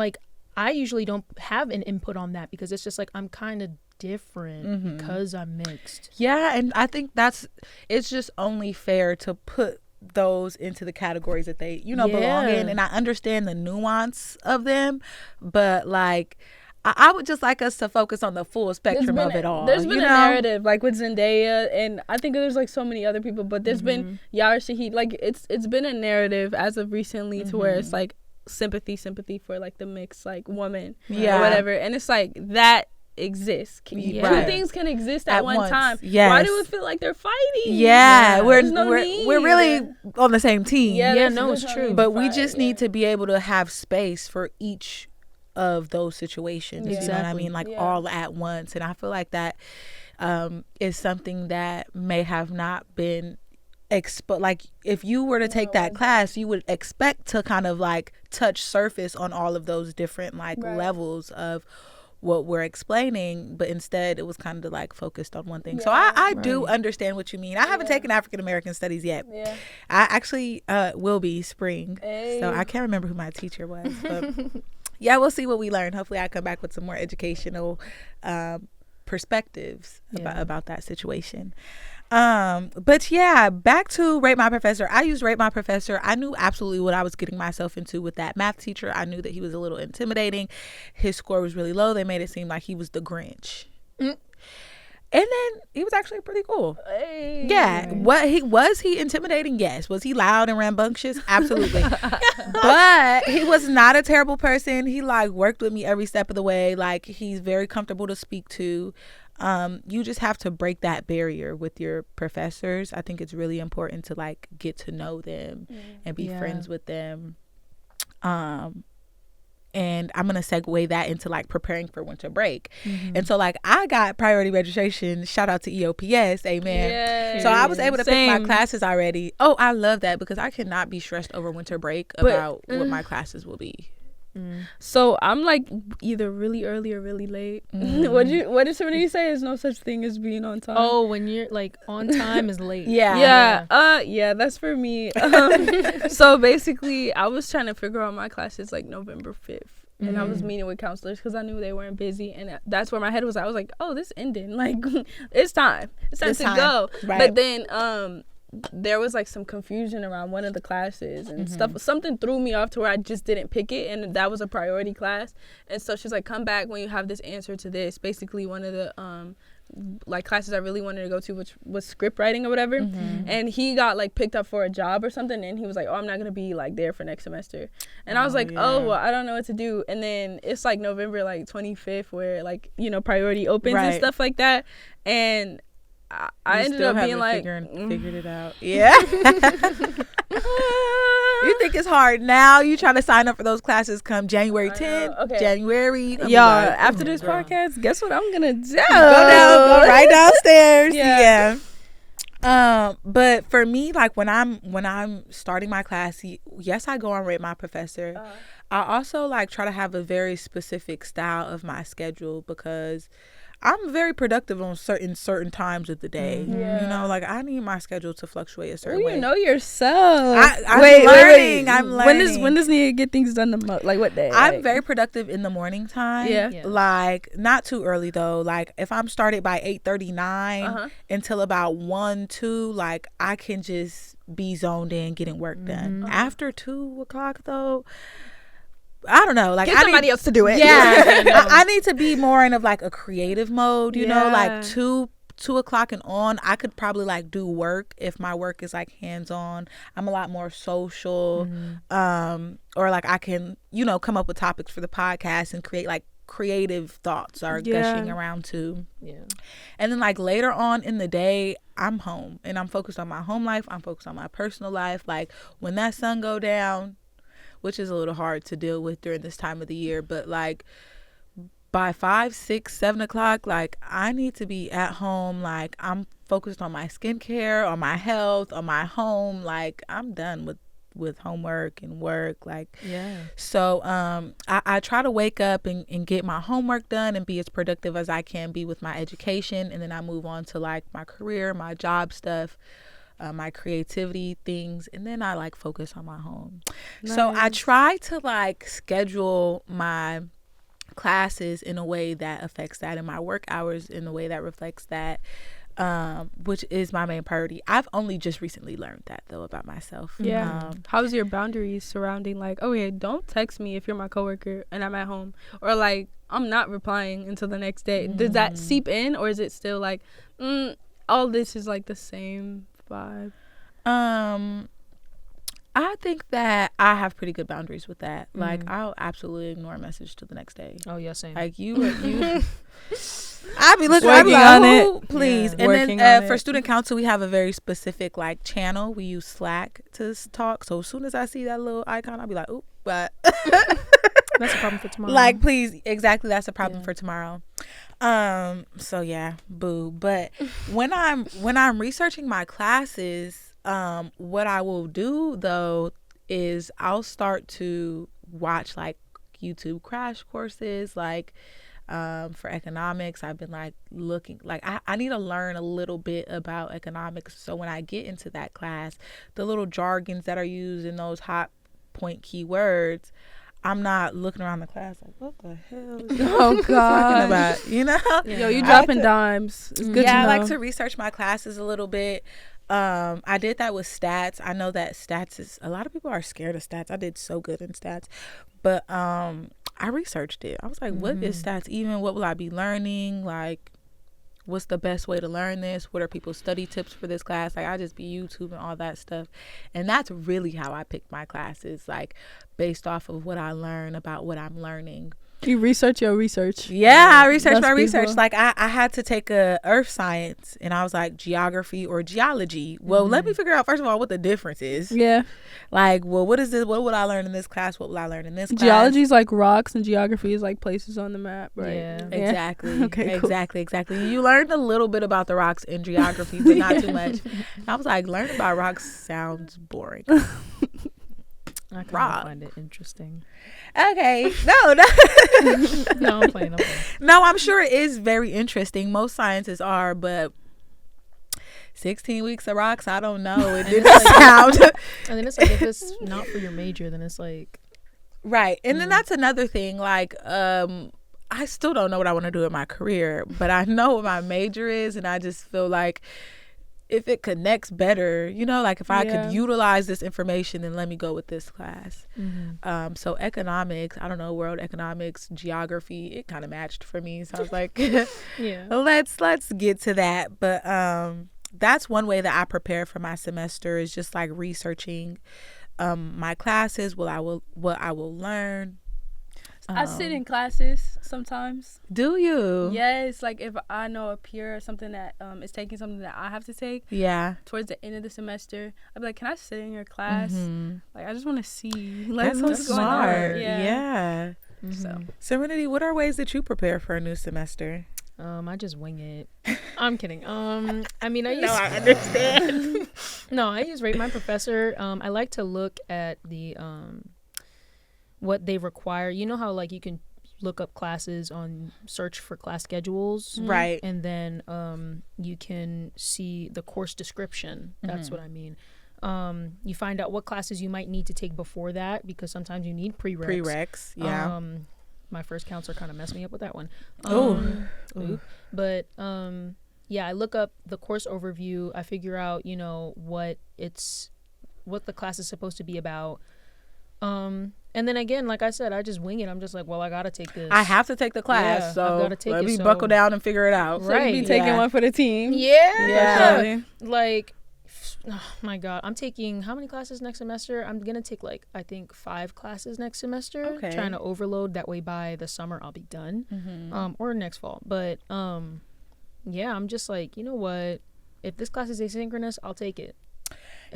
I usually don't have an input on that, because it's just I'm kind of different because I'm mixed. And I think it's just only fair to put those into the categories that they belong in, and I understand the nuance of them, but I would just like us to focus on the full spectrum of it all. There's been a narrative with Zendaya, and I think there's so many other people, but there's been Yara Shahid. It's been a narrative as of recently to where it's sympathy for the mixed woman or whatever, and it's that exists. Two things can exist at one time. Why do it feel like they're fighting? We're really on the same team. It's true. But we just need to be able to have space for each of those situations, you know what I mean, all at once. And I feel like that is something that may have not been if you were to take that class, you would expect to kind of touch surface on all of those different levels of what we're explaining, but instead it was kind of focused on one thing. So I do understand what you mean. I haven't taken African American studies yet. I actually will be spring. So I can't remember who my teacher was, but we'll see what we learn. Hopefully I come back with some more educational perspectives about that situation. But back to Rate My Professor. I used Rate My Professor. I knew absolutely what I was getting myself into with that math teacher. I knew that he was a little intimidating. His score was really low. They made it seem like he was the Grinch. And then he was actually pretty cool. Was he intimidating? Yes. Was he loud and rambunctious? Absolutely. But he was not a terrible person. He worked with me every step of the way. He's very comfortable to speak to. You just have to break that barrier with your professors. I think it's really important to get to know them and be friends with them. And and I'm gonna segue that into like preparing for winter break. And so like I got priority registration, shout out to EOPS, amen. Yeah. So I was able to pick my Same. classes already. Oh, I love that, because I cannot be stressed over winter break about what my classes will be. So I'm like either really early or really late. What did Serenity say? There's no such thing as being on time. Oh, when you're like on time is late. Yeah, that's for me. So basically I was trying to figure out my classes like November 5th. And I was meeting with counselors because I knew they weren't busy, and that's where my head was. I was like, "Oh, this ending! Like, it's time. It's time to go." Right. But then, there was like some confusion around one of the classes and stuff. Something threw me off to where I just didn't pick it, and that was a priority class. And so she's like, "Come back when you have this answer to this." Basically, one of the like classes I really wanted to go to, which was script writing or whatever. And he got like picked up for a job or something, and he was like, "Oh, I'm not gonna be like there for next semester." And I was like, "Oh, well, I don't know what to do." And then it's like November like 25th where like, you know, priority opens and stuff like that. And I ended up being like figured it out. Yeah. You think it's hard now? You trying to sign up for those classes come January 10th, Okay. January. Y'all, after this podcast, guess what I'm gonna do? Go right downstairs. Yeah. But for me, like when I'm starting my class, yes, I go and rate my professor. I also like try to have a very specific style of my schedule, because I'm very productive on certain times of the day. You know, like I need my schedule to fluctuate a certain way. You know yourself. I'm learning. I'm learning. When does Nia get things done the most? Like what day? I'm very productive in the morning time. Yeah. Like not too early though. Like if I'm started by 8:39 until about 1-2, like I can just be zoned in, getting work done. After 2:00 though, I don't know. Like get somebody else to do it. Yeah. I need to be more in of like a creative mode, you know, like 2:00 and on. I could probably like do work if my work is like hands on. I'm a lot more social. Or like I can, you know, come up with topics for the podcast and create like creative thoughts are gushing around too. Yeah. And then like later on in the day, I'm home and I'm focused on my home life. I'm focused on my personal life. Like when that sun go down, which is a little hard to deal with during this time of the year, but like by 5, 6, 7 o'clock, like I need to be at home. Like I'm focused on my skincare, on my health, on my home. Like I'm done with homework and work. Like, so I try to wake up and get my homework done and be as productive as I can be with my education. And then I move on to like my career, my job stuff, my creativity things, and then I like focus on my home. So I try to like schedule my classes in a way that affects that, and my work hours in a way that reflects that, which is my main priority. I've only just recently learned that though about myself. How's your boundaries surrounding like, oh yeah, don't text me if you're my coworker and I'm at home, or like I'm not replying until the next day? Does that seep in, or is it still like all this is like the same vibe? I think that I have pretty good boundaries with that. Like I'll absolutely ignore a message till the next day. Oh yeah, same. Like you I be looking Working like, on who? it. Please. Yeah. And then for student council, we have a very specific like channel. We use Slack to talk. So as soon as I see that little icon, I'll be like, "Oop!" But that's a problem for tomorrow. Like, please, exactly. That's a problem for tomorrow. So yeah, boo. But when I'm researching my classes, what I will do though is I'll start to watch like YouTube crash courses, like for economics. I've been like looking, like I need to learn a little bit about economics, so when I get into that class, the little jargons that are used in those hot point keywords, I'm not looking around the class like, what the hell is oh god about, you know? Yo, you dropping dimes. It's good to know. I like to research my classes a little bit. I did that with stats. I know that stats is, a lot of people are scared of stats. I did so good in stats, but I researched it. I was like, what is stats even? What will I be learning? Like, what's the best way to learn this? What are people's study tips for this class? Like, I just be YouTube and all that stuff. And that's really how I pick my classes, like based off of what I learn about what I'm learning. You research your research. Yeah, I researched my Those research. people. Like I had to take a earth science, and I was like geography or geology. Well, let me figure out first of all what the difference is. Yeah. Like, well, what is this? What would I learn in this class? What will I learn in this class? Geology is like rocks, and geography is like places on the map, right? Yeah. Exactly. Okay, cool. Exactly. You learned a little bit about the rocks in geography, but not too much. I was like, learning about rocks sounds boring. I kind Rock. of find it interesting. Okay. No. No, I'm playing. No, I'm sure it is very interesting. Most sciences are, but 16 weeks of rocks, I don't know. It didn't sound And then it's like, if it's not for your major, then it's like, right. And then that's another thing. Like, I still don't know what I want to do in my career, but I know what my major is, and I just feel like if it connects better, you know, like if I could utilize this information, then let me go with this class. So economics, I don't know, world economics, geography, it kind of matched for me. So I was like, yeah. let's get to that. But that's one way that I prepare for my semester, is just like researching my classes, what I will learn. I sit in classes sometimes. Do you? Yes, like if I know a peer or something that is taking something that I have to take Yeah. towards the end of the semester, I'd be like, can I sit in your class? Like, I just want to see. Like, That's so what's going on. smart. Yeah. Yeah. So Serenity, what are ways that you prepare for a new semester? I just wing it. I'm kidding. I mean, I use. No, I understand. No, I use Rate My Professor. I like to look at the what they require. You know how like you can look up classes on search for class schedules, Right. and then you can see the course description. That's what I mean. You find out what classes you might need to take before that, because sometimes you need prereqs. Prereqs, yeah. My first counselor kind of messed me up with that one. Ooh. But yeah, I look up the course overview. I figure out, you know, what the class is supposed to be about. And then again, like I said, I just wing it. I'm just like, well, I gotta take this. I have to take the class, Yeah, so I've gotta take let it, me so- buckle down and figure it out. So you be Right. taking Yeah. one for the team. Yeah. Yeah. Like, oh my God, I'm taking how many classes next semester? I'm gonna take like, I think 5 classes next semester. Okay. Trying to overload, that way by the summer I'll be done. Or next fall. But yeah, I'm just like, you know what? If this class is asynchronous, I'll take it.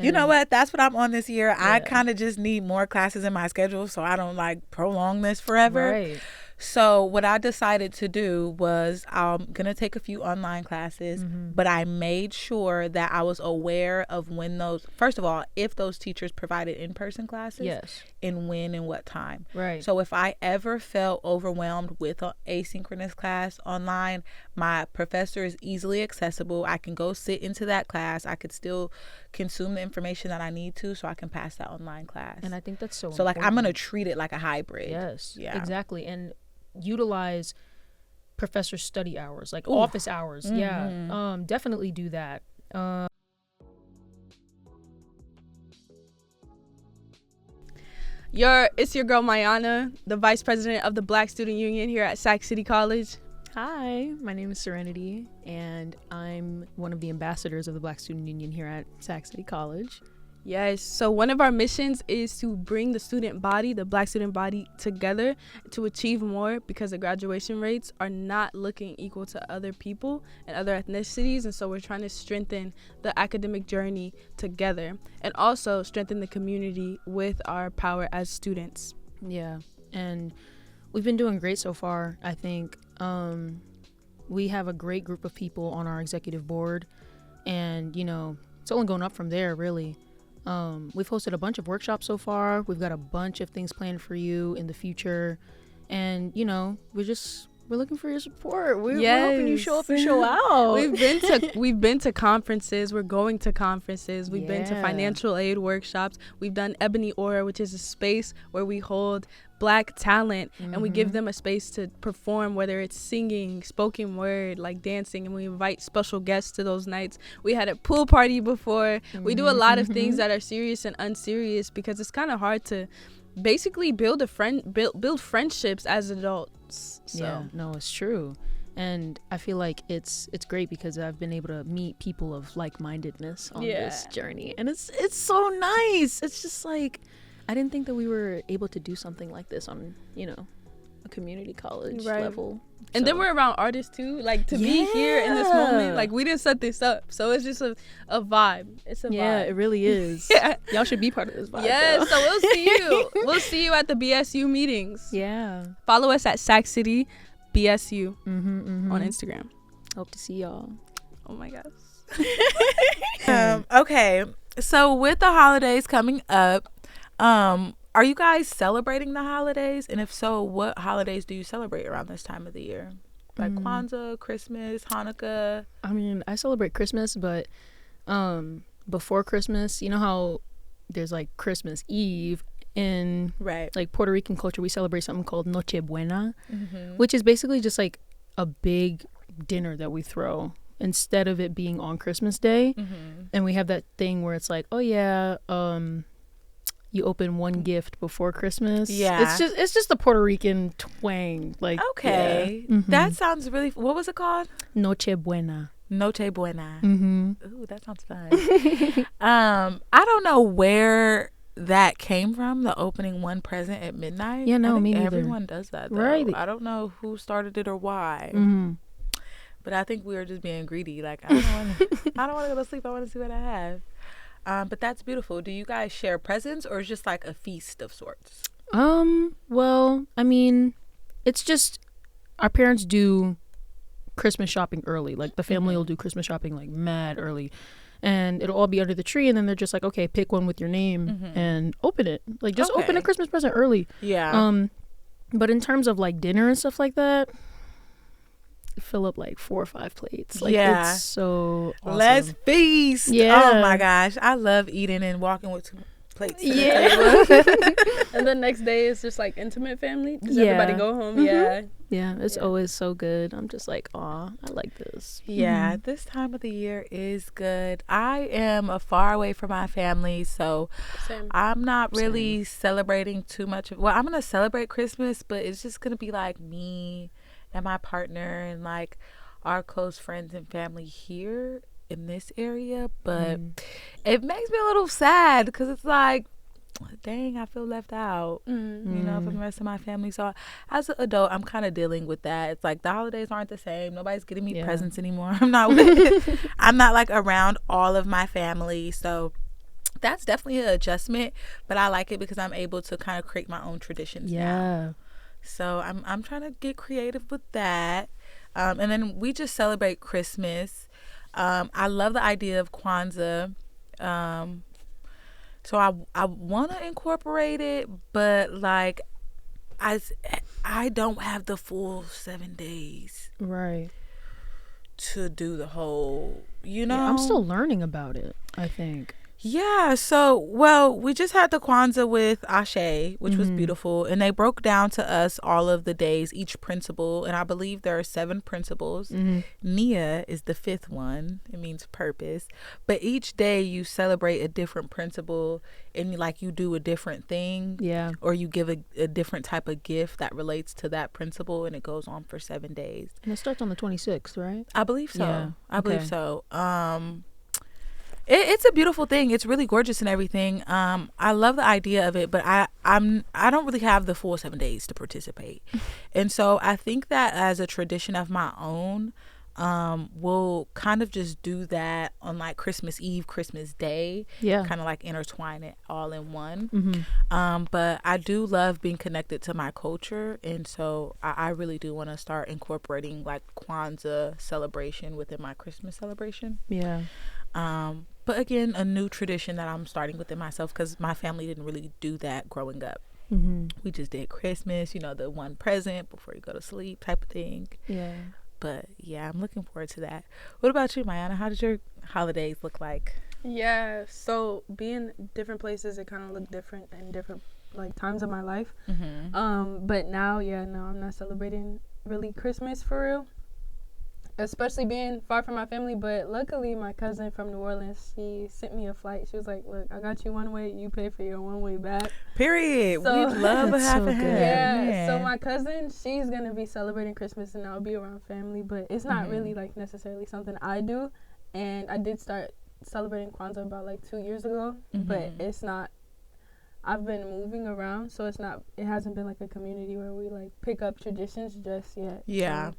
You know And- what? That's what I'm on this year. I Yeah. kind of just need more classes in my schedule so I don't like prolong this forever. Right. So what I decided to do was I'm going to take a few online classes, but I made sure that I was aware of when those, first of all, if those teachers provided in-person classes, Yes. and when and what time. Right. So if I ever felt overwhelmed with an asynchronous class online, my professor is easily accessible. I can go sit into that class. I could still consume the information that I need to, so I can pass that online class. And I think that's so like I'm important. going to treat it like a hybrid. Yes. Yeah. Exactly. And utilize professor study hours, like Ooh. office hours. Yeah. Definitely do that. It's your girl Myana, the vice president of the Black Student Union here at Sac City College. Hi, my name is Serenity, and I'm one of the ambassadors of the Black Student Union here at Sac City College. Yes, so one of our missions is to bring the student body, the Black student body, together to achieve more, because the graduation rates are not looking equal to other people and other ethnicities. And so we're trying to strengthen the academic journey together and also strengthen the community with our power as students. Yeah, and we've been doing great so far, I think. We have a great group of people on our executive board, and, you know, it's only going up from there, really. We've hosted a bunch of workshops so far. We've got a bunch of things planned for you in the future. And, you know, we're looking for your support. We're hoping you show up and show out. We've been to conferences. We're going to conferences. We've been to Yeah. financial aid workshops. We've done Ebony Aura, which is a space where we hold Black talent and we give them a space to perform, whether it's singing, spoken word, like dancing, and we invite special guests to those nights. We had a pool party before. We do a lot of things that are serious and unserious, because it's kind of hard to basically build friendships as adults. So Yeah, no, it's true. And I feel like it's great because I've been able to meet people of like-mindedness on this journey. And it's so nice. It's just like, I didn't think that we were able to do something like this on, you know, a community college Right. level. And then we're around artists too. Like to be here in this moment, like we didn't set this up, so it's just a vibe. It's a vibe. Yeah, it really is. Yeah. Y'all should be part of this vibe. Yes, though. so we'll see you. We'll see you at the BSU meetings. Yeah. Follow us at Sac City BSU Mm-hmm. on Instagram. Hope to see y'all. Oh my gosh. Okay, so with the holidays coming up, are you guys celebrating the holidays? And if so, what holidays do you celebrate around this time of the year? Like Kwanzaa, Christmas, Hanukkah? I mean, I celebrate Christmas, but before Christmas, you know how there's like Christmas Eve in Right. like Puerto Rican culture, we celebrate something called Noche Buena, Mm-hmm. which is basically just like a big dinner that we throw instead of it being on Christmas Day. Mm-hmm. And we have that thing where it's like, oh yeah, you open one gift before Christmas. Yeah. It's just the Puerto Rican twang. Like, Okay. yeah. Mhm. That sounds really, what was it called? Noche Buena. Noche Buena. Mm-hmm. Ooh, that sounds fun. I don't know where that came from, the opening one present at midnight. Yeah, no, I think me neither. everyone does that, though. Right. I don't know who started it or why. Mm-hmm. But I think we were just being greedy. Like, I don't want to go to sleep. I want to see what I have. But that's beautiful. Do you guys share presents, or is just like a feast of sorts? Well, I mean, it's just our parents do Christmas shopping early. Like the family will do Christmas shopping like mad early. And it'll all be under the tree, and then they're just like, okay, pick one with your name and open it. Like just open a Okay. Christmas present early. Yeah. But in terms of like dinner and stuff like that, fill up like 4 or 5 plates. Like Yeah. it's so awesome. Let's feast. Yeah. Oh my gosh. I love eating and walking with 2 plates. to the Yeah. table. And the next day is just like intimate family. Does Yeah. everybody go home? Mhm. Yeah. Yeah, it's Yeah. always so good. I'm just like, aw, I like this. Yeah, this time of the year is good. I am far away from my family, so Same. I'm not really celebrating too much. Well, I'm going to celebrate Christmas, but it's just going to be like me and my partner and like our close friends and family here in this area. But it makes me a little sad because it's like, dang, I feel left out, you know, from the rest of my family. So as an adult, I'm kind of dealing with that. It's like the holidays aren't the same. Nobody's getting me Yeah. presents anymore. I'm not like around all of my family. So that's definitely an adjustment, but I like it because I'm able to kind of create my own traditions now. Yeah. So I'm trying to get creative with that. And then we just celebrate Christmas. I love the idea of Kwanzaa. So I want to incorporate it, but like I don't have the full 7 days Right. to do the whole, you know. Yeah, I'm still learning about it, I think. Yeah, so, well, we just had the Kwanzaa with Ashe, which was beautiful. And they broke down to us all of the days, each principle. And I believe there are 7 principles. Nia is the 5th one. It means purpose. But each day you celebrate a different principle and like you do a different thing. Yeah. Or you give a different type of gift that relates to that principle. And it goes on for 7 days. And it starts on the 26th, right? I believe so. Yeah, I believe okay. so. It's a beautiful thing. It's really gorgeous and everything. I love the idea of it, but I don't really have the full 7 days to participate. And so I think that as a tradition of my own, we'll kind of just do that on like Christmas Eve, Christmas Day. Yeah. Kind of like intertwine it all in one. Mm-hmm. But I do love being connected to my culture, and so I really do want to start incorporating like Kwanzaa celebration within my Christmas celebration. Yeah. But again, a new tradition that I'm starting within myself because my family didn't really do that growing up. Mm-hmm. We just did Christmas, you know, the one present before you go to sleep type of thing. Yeah. But yeah, I'm looking forward to that. What about you, Myana? How did your holidays look like? Yeah. So being different places, it kind of looked different in different like times of my life. But now, I'm not celebrating really Christmas for real. Especially being far from my family, but luckily my cousin from New Orleans, she sent me a flight. She was like, look, I got you one way, you pay for your one way back. Period. So- We love a That's half so and half. good. Yeah, Man. so my cousin, she's going to be celebrating Christmas and I'll be around family, but it's not really like necessarily something I do. And I did start celebrating Kwanzaa about like 2 years ago, but it's not I've been moving around, so it hasn't been like a community where we like pick up traditions just yet. Yeah.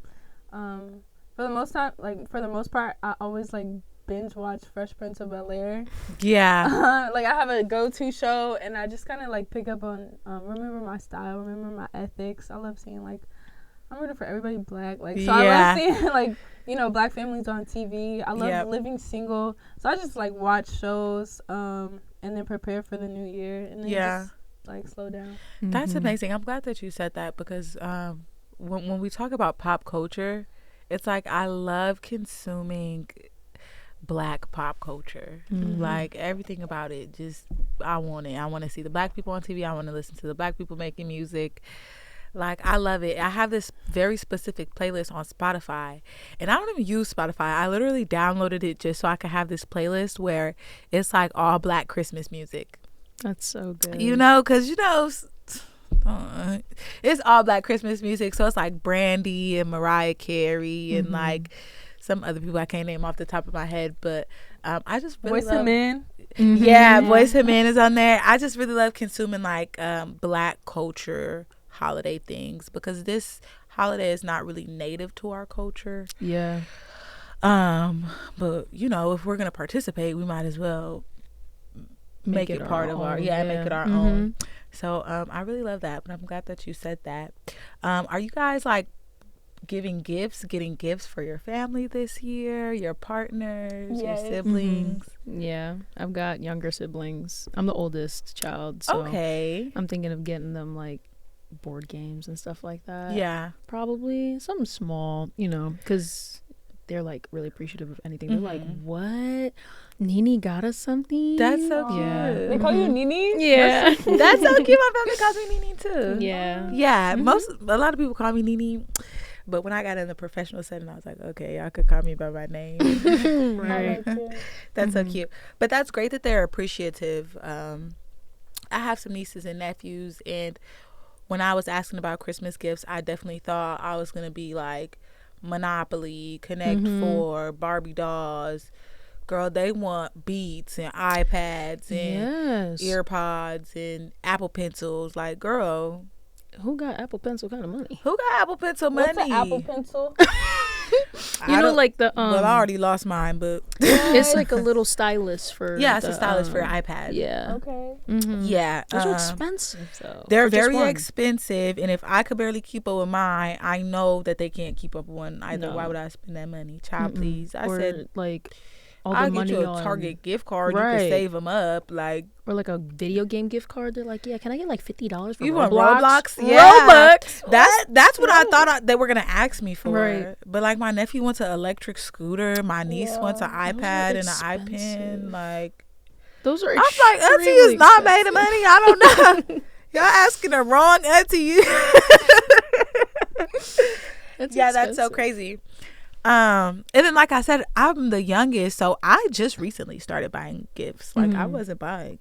So, for the most part, I always like binge watch Fresh Prince of Bel-Air. Yeah. Like I have a go-to show, and I just kind of like pick up on remember my style, remember my ethics. I love seeing like I'm rooting for everybody black. Like so, I love seeing like black families on TV. I love living single, so I just like watch shows and then prepare for the new year, and then just like slow down. That's amazing. I'm glad that you said that because when we talk about pop culture, it's like I love consuming black pop culture. Like everything about it, just I want it. I want to see the black people on TV. I want to listen to the black people making music. Like I love it. I have this very specific playlist on Spotify, and I don't even use Spotify. I literally downloaded it just so I could have this playlist where it's like all black Christmas music. That's so good. Because it's all black Christmas music, so it's like Brandy and Mariah Carey and like some other people I can't name off the top of my head, but I just really Boyz II Men. Yeah, Boyz II Men is on there. I just really love consuming like black culture holiday things because this holiday is not really native to our culture. Yeah. But if we're gonna participate, we might as well make it part of our make it our own. So I really love that, but I'm glad that you said that. Are you guys like getting gifts for your family this year, your partners, your siblings? Yeah, I've got younger siblings. I'm the oldest child, so I'm thinking of getting them like board games and stuff like that. Yeah, probably something small, because they're like really appreciative of anything. They're like, what? Nene got us something? That's so cute. Yeah. They call you Nene? Yeah. That's so cute. My family calls me Nene too. Yeah. Yeah. A lot of people call me Nene, but when I got in the professional setting, I was like, okay, y'all could call me by my name. Right. That's so cute. But that's great that they're appreciative. I have some nieces and nephews, and when I was asking about Christmas gifts, I definitely thought I was going to be like Monopoly, Connect Four, Barbie dolls. Girl, they want Beats and iPads and earpods and Apple Pencils. Like, girl, who got Apple Pencil kind of money? Who got Apple Pencil money? What's an Apple Pencil? Like the well, I already lost mine, but it's like a little stylus for it's a stylus for your iPad. Yeah. Okay. Yeah, those are expensive though. They're very expensive, and if I could barely keep up with mine, I know that they can't keep up with one either. Why would I spend that money? Child, please. I said like all the I'll money get you a on Target gift card. You can save them up, like, or like a video game gift card. They're like, yeah, can I get like $50 for you Roblox? want Roblox? Yeah, Robux. That's what I thought they were gonna ask me for. Right. But like my nephew wants an electric scooter. My niece wants an iPad and an iPen. Like, those are. I'm like, Auntie is not made of money. I don't know. Y'all asking the wrong Auntie. That's so crazy. And then like I said, I'm the youngest, so I just recently started buying gifts. Like I wasn't buying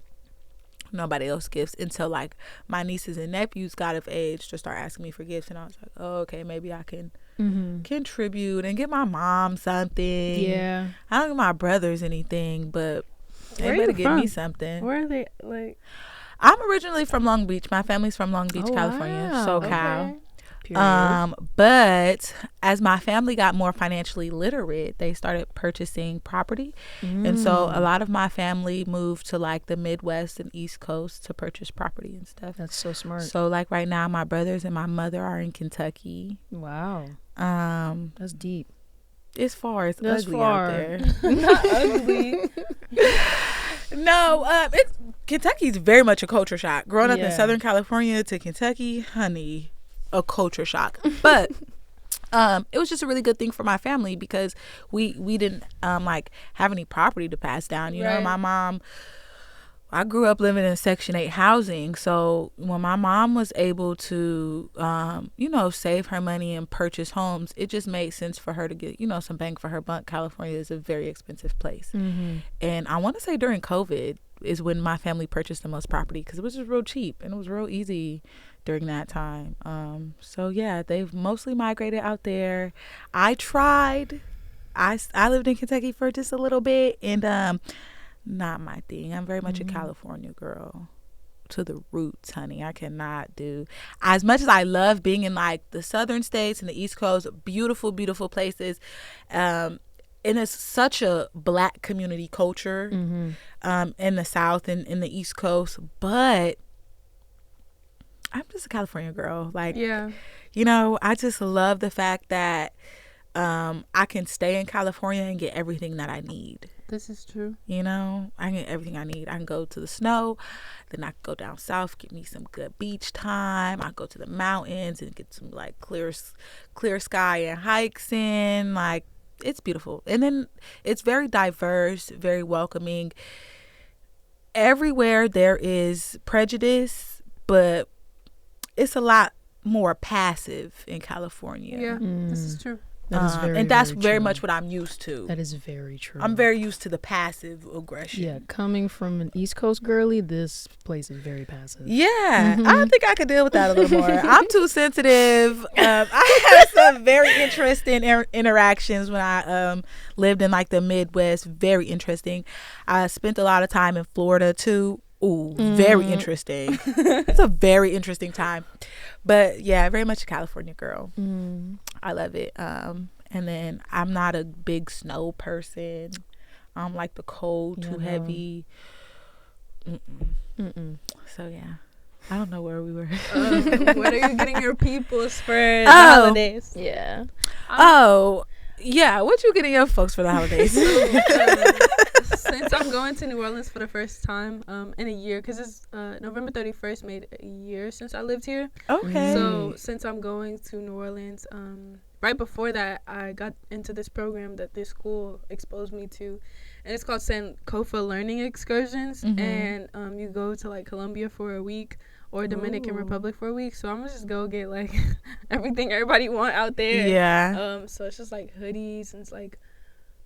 nobody else gifts until like my nieces and nephews got of age to start asking me for gifts, and I was like, oh, okay, maybe I can contribute and get my mom something. Yeah, I don't get my brothers anything, but they better give me something. Where are they? Like, I'm originally from Long Beach. My family's from Long Beach, California. Wow. SoCal. okay. But as my family got more financially literate, they started purchasing property. And so a lot of my family moved to like the Midwest and East Coast to purchase property and stuff. That's so smart. So like right now my brothers and my mother are in Kentucky. Wow. That's deep. It's far. It's That's ugly far. out there. Not ugly. No, Kentucky's very much a culture shock. Growing up in Yeah. Southern California to Kentucky, honey, a culture shock. But it was just a really good thing for my family because we didn't like have any property to pass down. You know, my mom, I grew up living in Section 8 housing. So when my mom was able to, save her money and purchase homes, it just made sense for her to get, some bang for her buck. California is a very expensive place. And I want to say during COVID is when my family purchased the most property because it was just real cheap and it was real easy during that time. So yeah, they've mostly migrated out there. I tried. I lived in Kentucky for just a little bit, and not my thing. I'm very much a California girl. to the roots, honey. I cannot do, as much as I love being in like the southern states and the East Coast, beautiful, beautiful places. And it's such a Black community culture in the South and in the East Coast. But I'm just a California girl. Like, you know, I just love the fact that I can stay in California and get everything that I need. This is true. You know, I can get everything I need. I can go to the snow, then I can go down south, get me some good beach time. I go to the mountains and get some like clear sky and hikes in. Like, it's beautiful. And then it's very diverse, very welcoming. Everywhere there is prejudice, but it's a lot more passive in California. Yeah, this is true. That is very, and that's very, very true. much what I'm used to. That is very true. I'm very used to the passive aggression. Yeah, coming from an East Coast girly, this place is very passive. Yeah, I think I could deal with that a little more. I'm too sensitive. I had some very interesting interactions when I lived in like the Midwest. Very interesting. I spent a lot of time in Florida too. Ooh, very interesting. It's a very interesting time. But yeah, very much a California girl. I love it. And then I'm not a big snow person. I'm like the cold, too heavy. So yeah, I don't know where we were. What are you getting your peoples for the holidays? Yeah. Yeah, what you getting your folks for the holidays? Since I'm going to New Orleans for the first time in a year, because it's November 31st made a year since I lived here. Okay. So since I'm going to New Orleans, right before that, I got into this program that this school exposed me to, and it's called Sankofa Learning Excursions, and you go to like Colombia for a week or Dominican Republic for a week. So I'm gonna just go get like everything everybody want out there. Yeah. So it's just like hoodies and it's like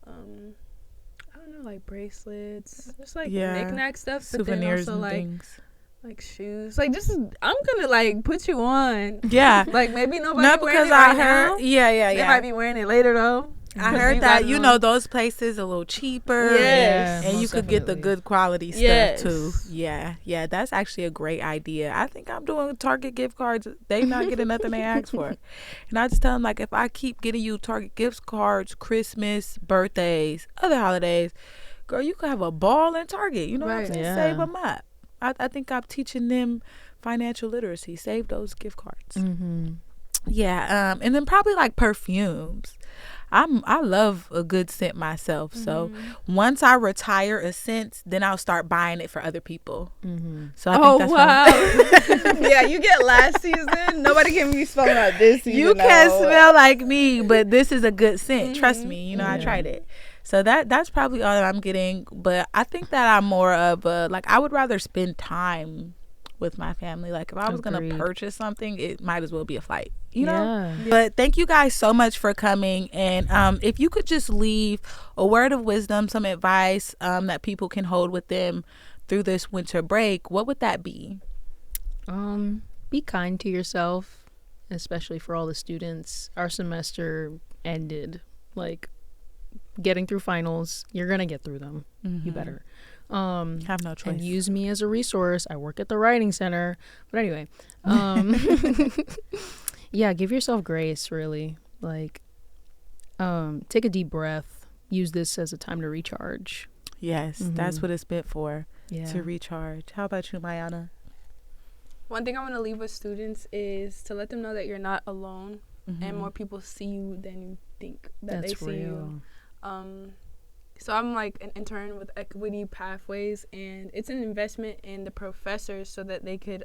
I don't know, like bracelets, just like knick-knack stuff, souvenirs, but then also and like things. like shoes. Like just I'm gonna like put you on. Yeah. Like maybe nobody Not wearing because it I right heard. now. Yeah. They might be wearing it later though. I heard that those places a little cheaper. Yes. And you most could get the definitely. good quality stuff too. Yeah, that's actually a great idea. I think I'm doing Target gift cards. They not getting nothing they ask for. And I just tell them, like, if I keep getting you Target gift cards, Christmas, birthdays, other holidays, girl, you could have a ball in Target. You know what I'm saying? Yeah. Save them up. I think I'm teaching them financial literacy. Save those gift cards. Yeah, and then probably like perfumes. I love a good scent myself. So once I retire a scent, then I'll start buying it for other people. So I think that's Yeah, you get last season. Nobody can be smelling like this season. you can't smell like me, but this is a good scent. Trust me. You know, I tried it. So that's probably all that I'm getting. But I think that I'm more of a, like, I would rather spend time with my family. Like, if I was going to purchase something, it might as well be a flight, you know? But thank you guys so much for coming. And if you could just leave a word of wisdom, some advice that people can hold with them through this winter break, what would that be? Be kind to yourself, especially for all the students. Our semester ended. Like, getting through finals, you're gonna get through them. You better Have no choice. and use me as a resource. I work at the writing center, but anyway, yeah, give yourself grace, really. Like, take a deep breath. Use this as a time to recharge. Yes, that's what it's meant for, Yeah. to recharge. How about you, Myana? One thing I want to leave with students is to let them know that you're not alone, and more people see you than you think that That's they see you. So I'm like an intern with Equity Pathways, and it's an investment in the professors so that they could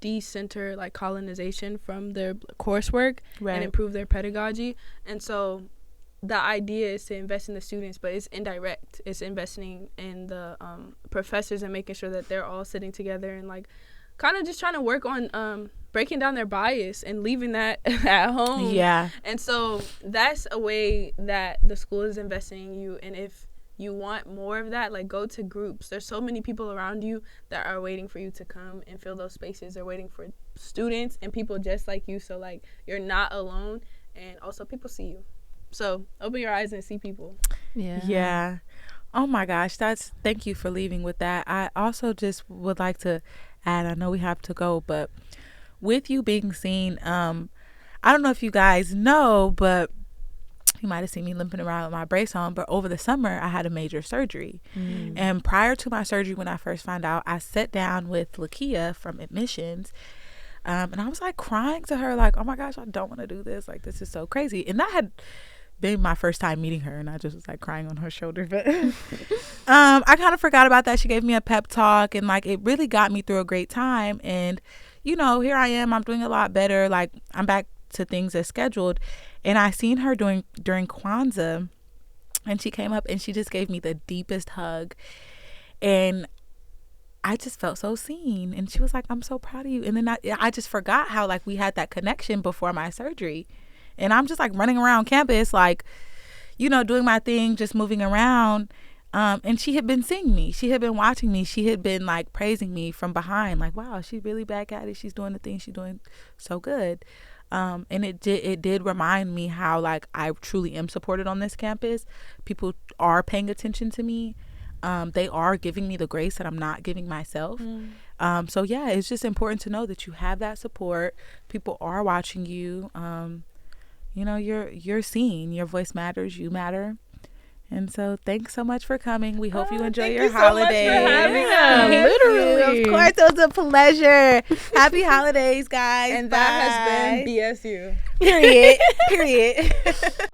decenter like colonization from their coursework and improve their pedagogy. And so the idea is to invest in the students, but it's indirect. It's investing in the professors and making sure that they're all sitting together and like kind of just trying to work on breaking down their bias and leaving that at home. Yeah. And so that's a way that the school is investing in you. And if you want more of that, like, go to groups. There's so many people around you that are waiting for you to come and fill those spaces. They're waiting for students and people just like you. So, like, you're not alone. And also people see you. So open your eyes and see people. Yeah. Yeah. Oh my gosh, thank you for leaving with that. I also just would like to add, I know we have to go, but with you being seen, I don't know if you guys know, but you might have seen me limping around with my brace on, but over the summer I had a major surgery. And prior to my surgery, when I first found out, I sat down with Lakia from admissions, and I was like crying to her, like, oh my gosh, I don't want to do this, like, this is so crazy. And that had been my first time meeting her, and I just was like crying on her shoulder. But I kind of forgot about that. She gave me a pep talk, and like it really got me through a great time. And here I am, I'm doing a lot better, like I'm back to things as scheduled. And I seen her during Kwanzaa, and she came up and she just gave me the deepest hug, and I just felt so seen. And she was like, I'm so proud of you. And then I just forgot how like we had that connection before my surgery. And I'm just like running around campus, like, doing my thing, just moving around. And she had been seeing me. She had been watching me. She had been like praising me from behind, like, wow, she's really back at it. She's doing the thing. She's doing so good. And it did remind me how like I truly am supported on this campus. People are paying attention to me. They are giving me the grace that I'm not giving myself. So yeah, it's just important to know that you have that support. People are watching you. You're seen. Your voice matters. You matter. And so thanks so much for coming. We hope you enjoy your holidays. Thank you so much for having us. Literally. Of course, it was a pleasure. Happy holidays, guys. And Bye. that has been BSU. Period.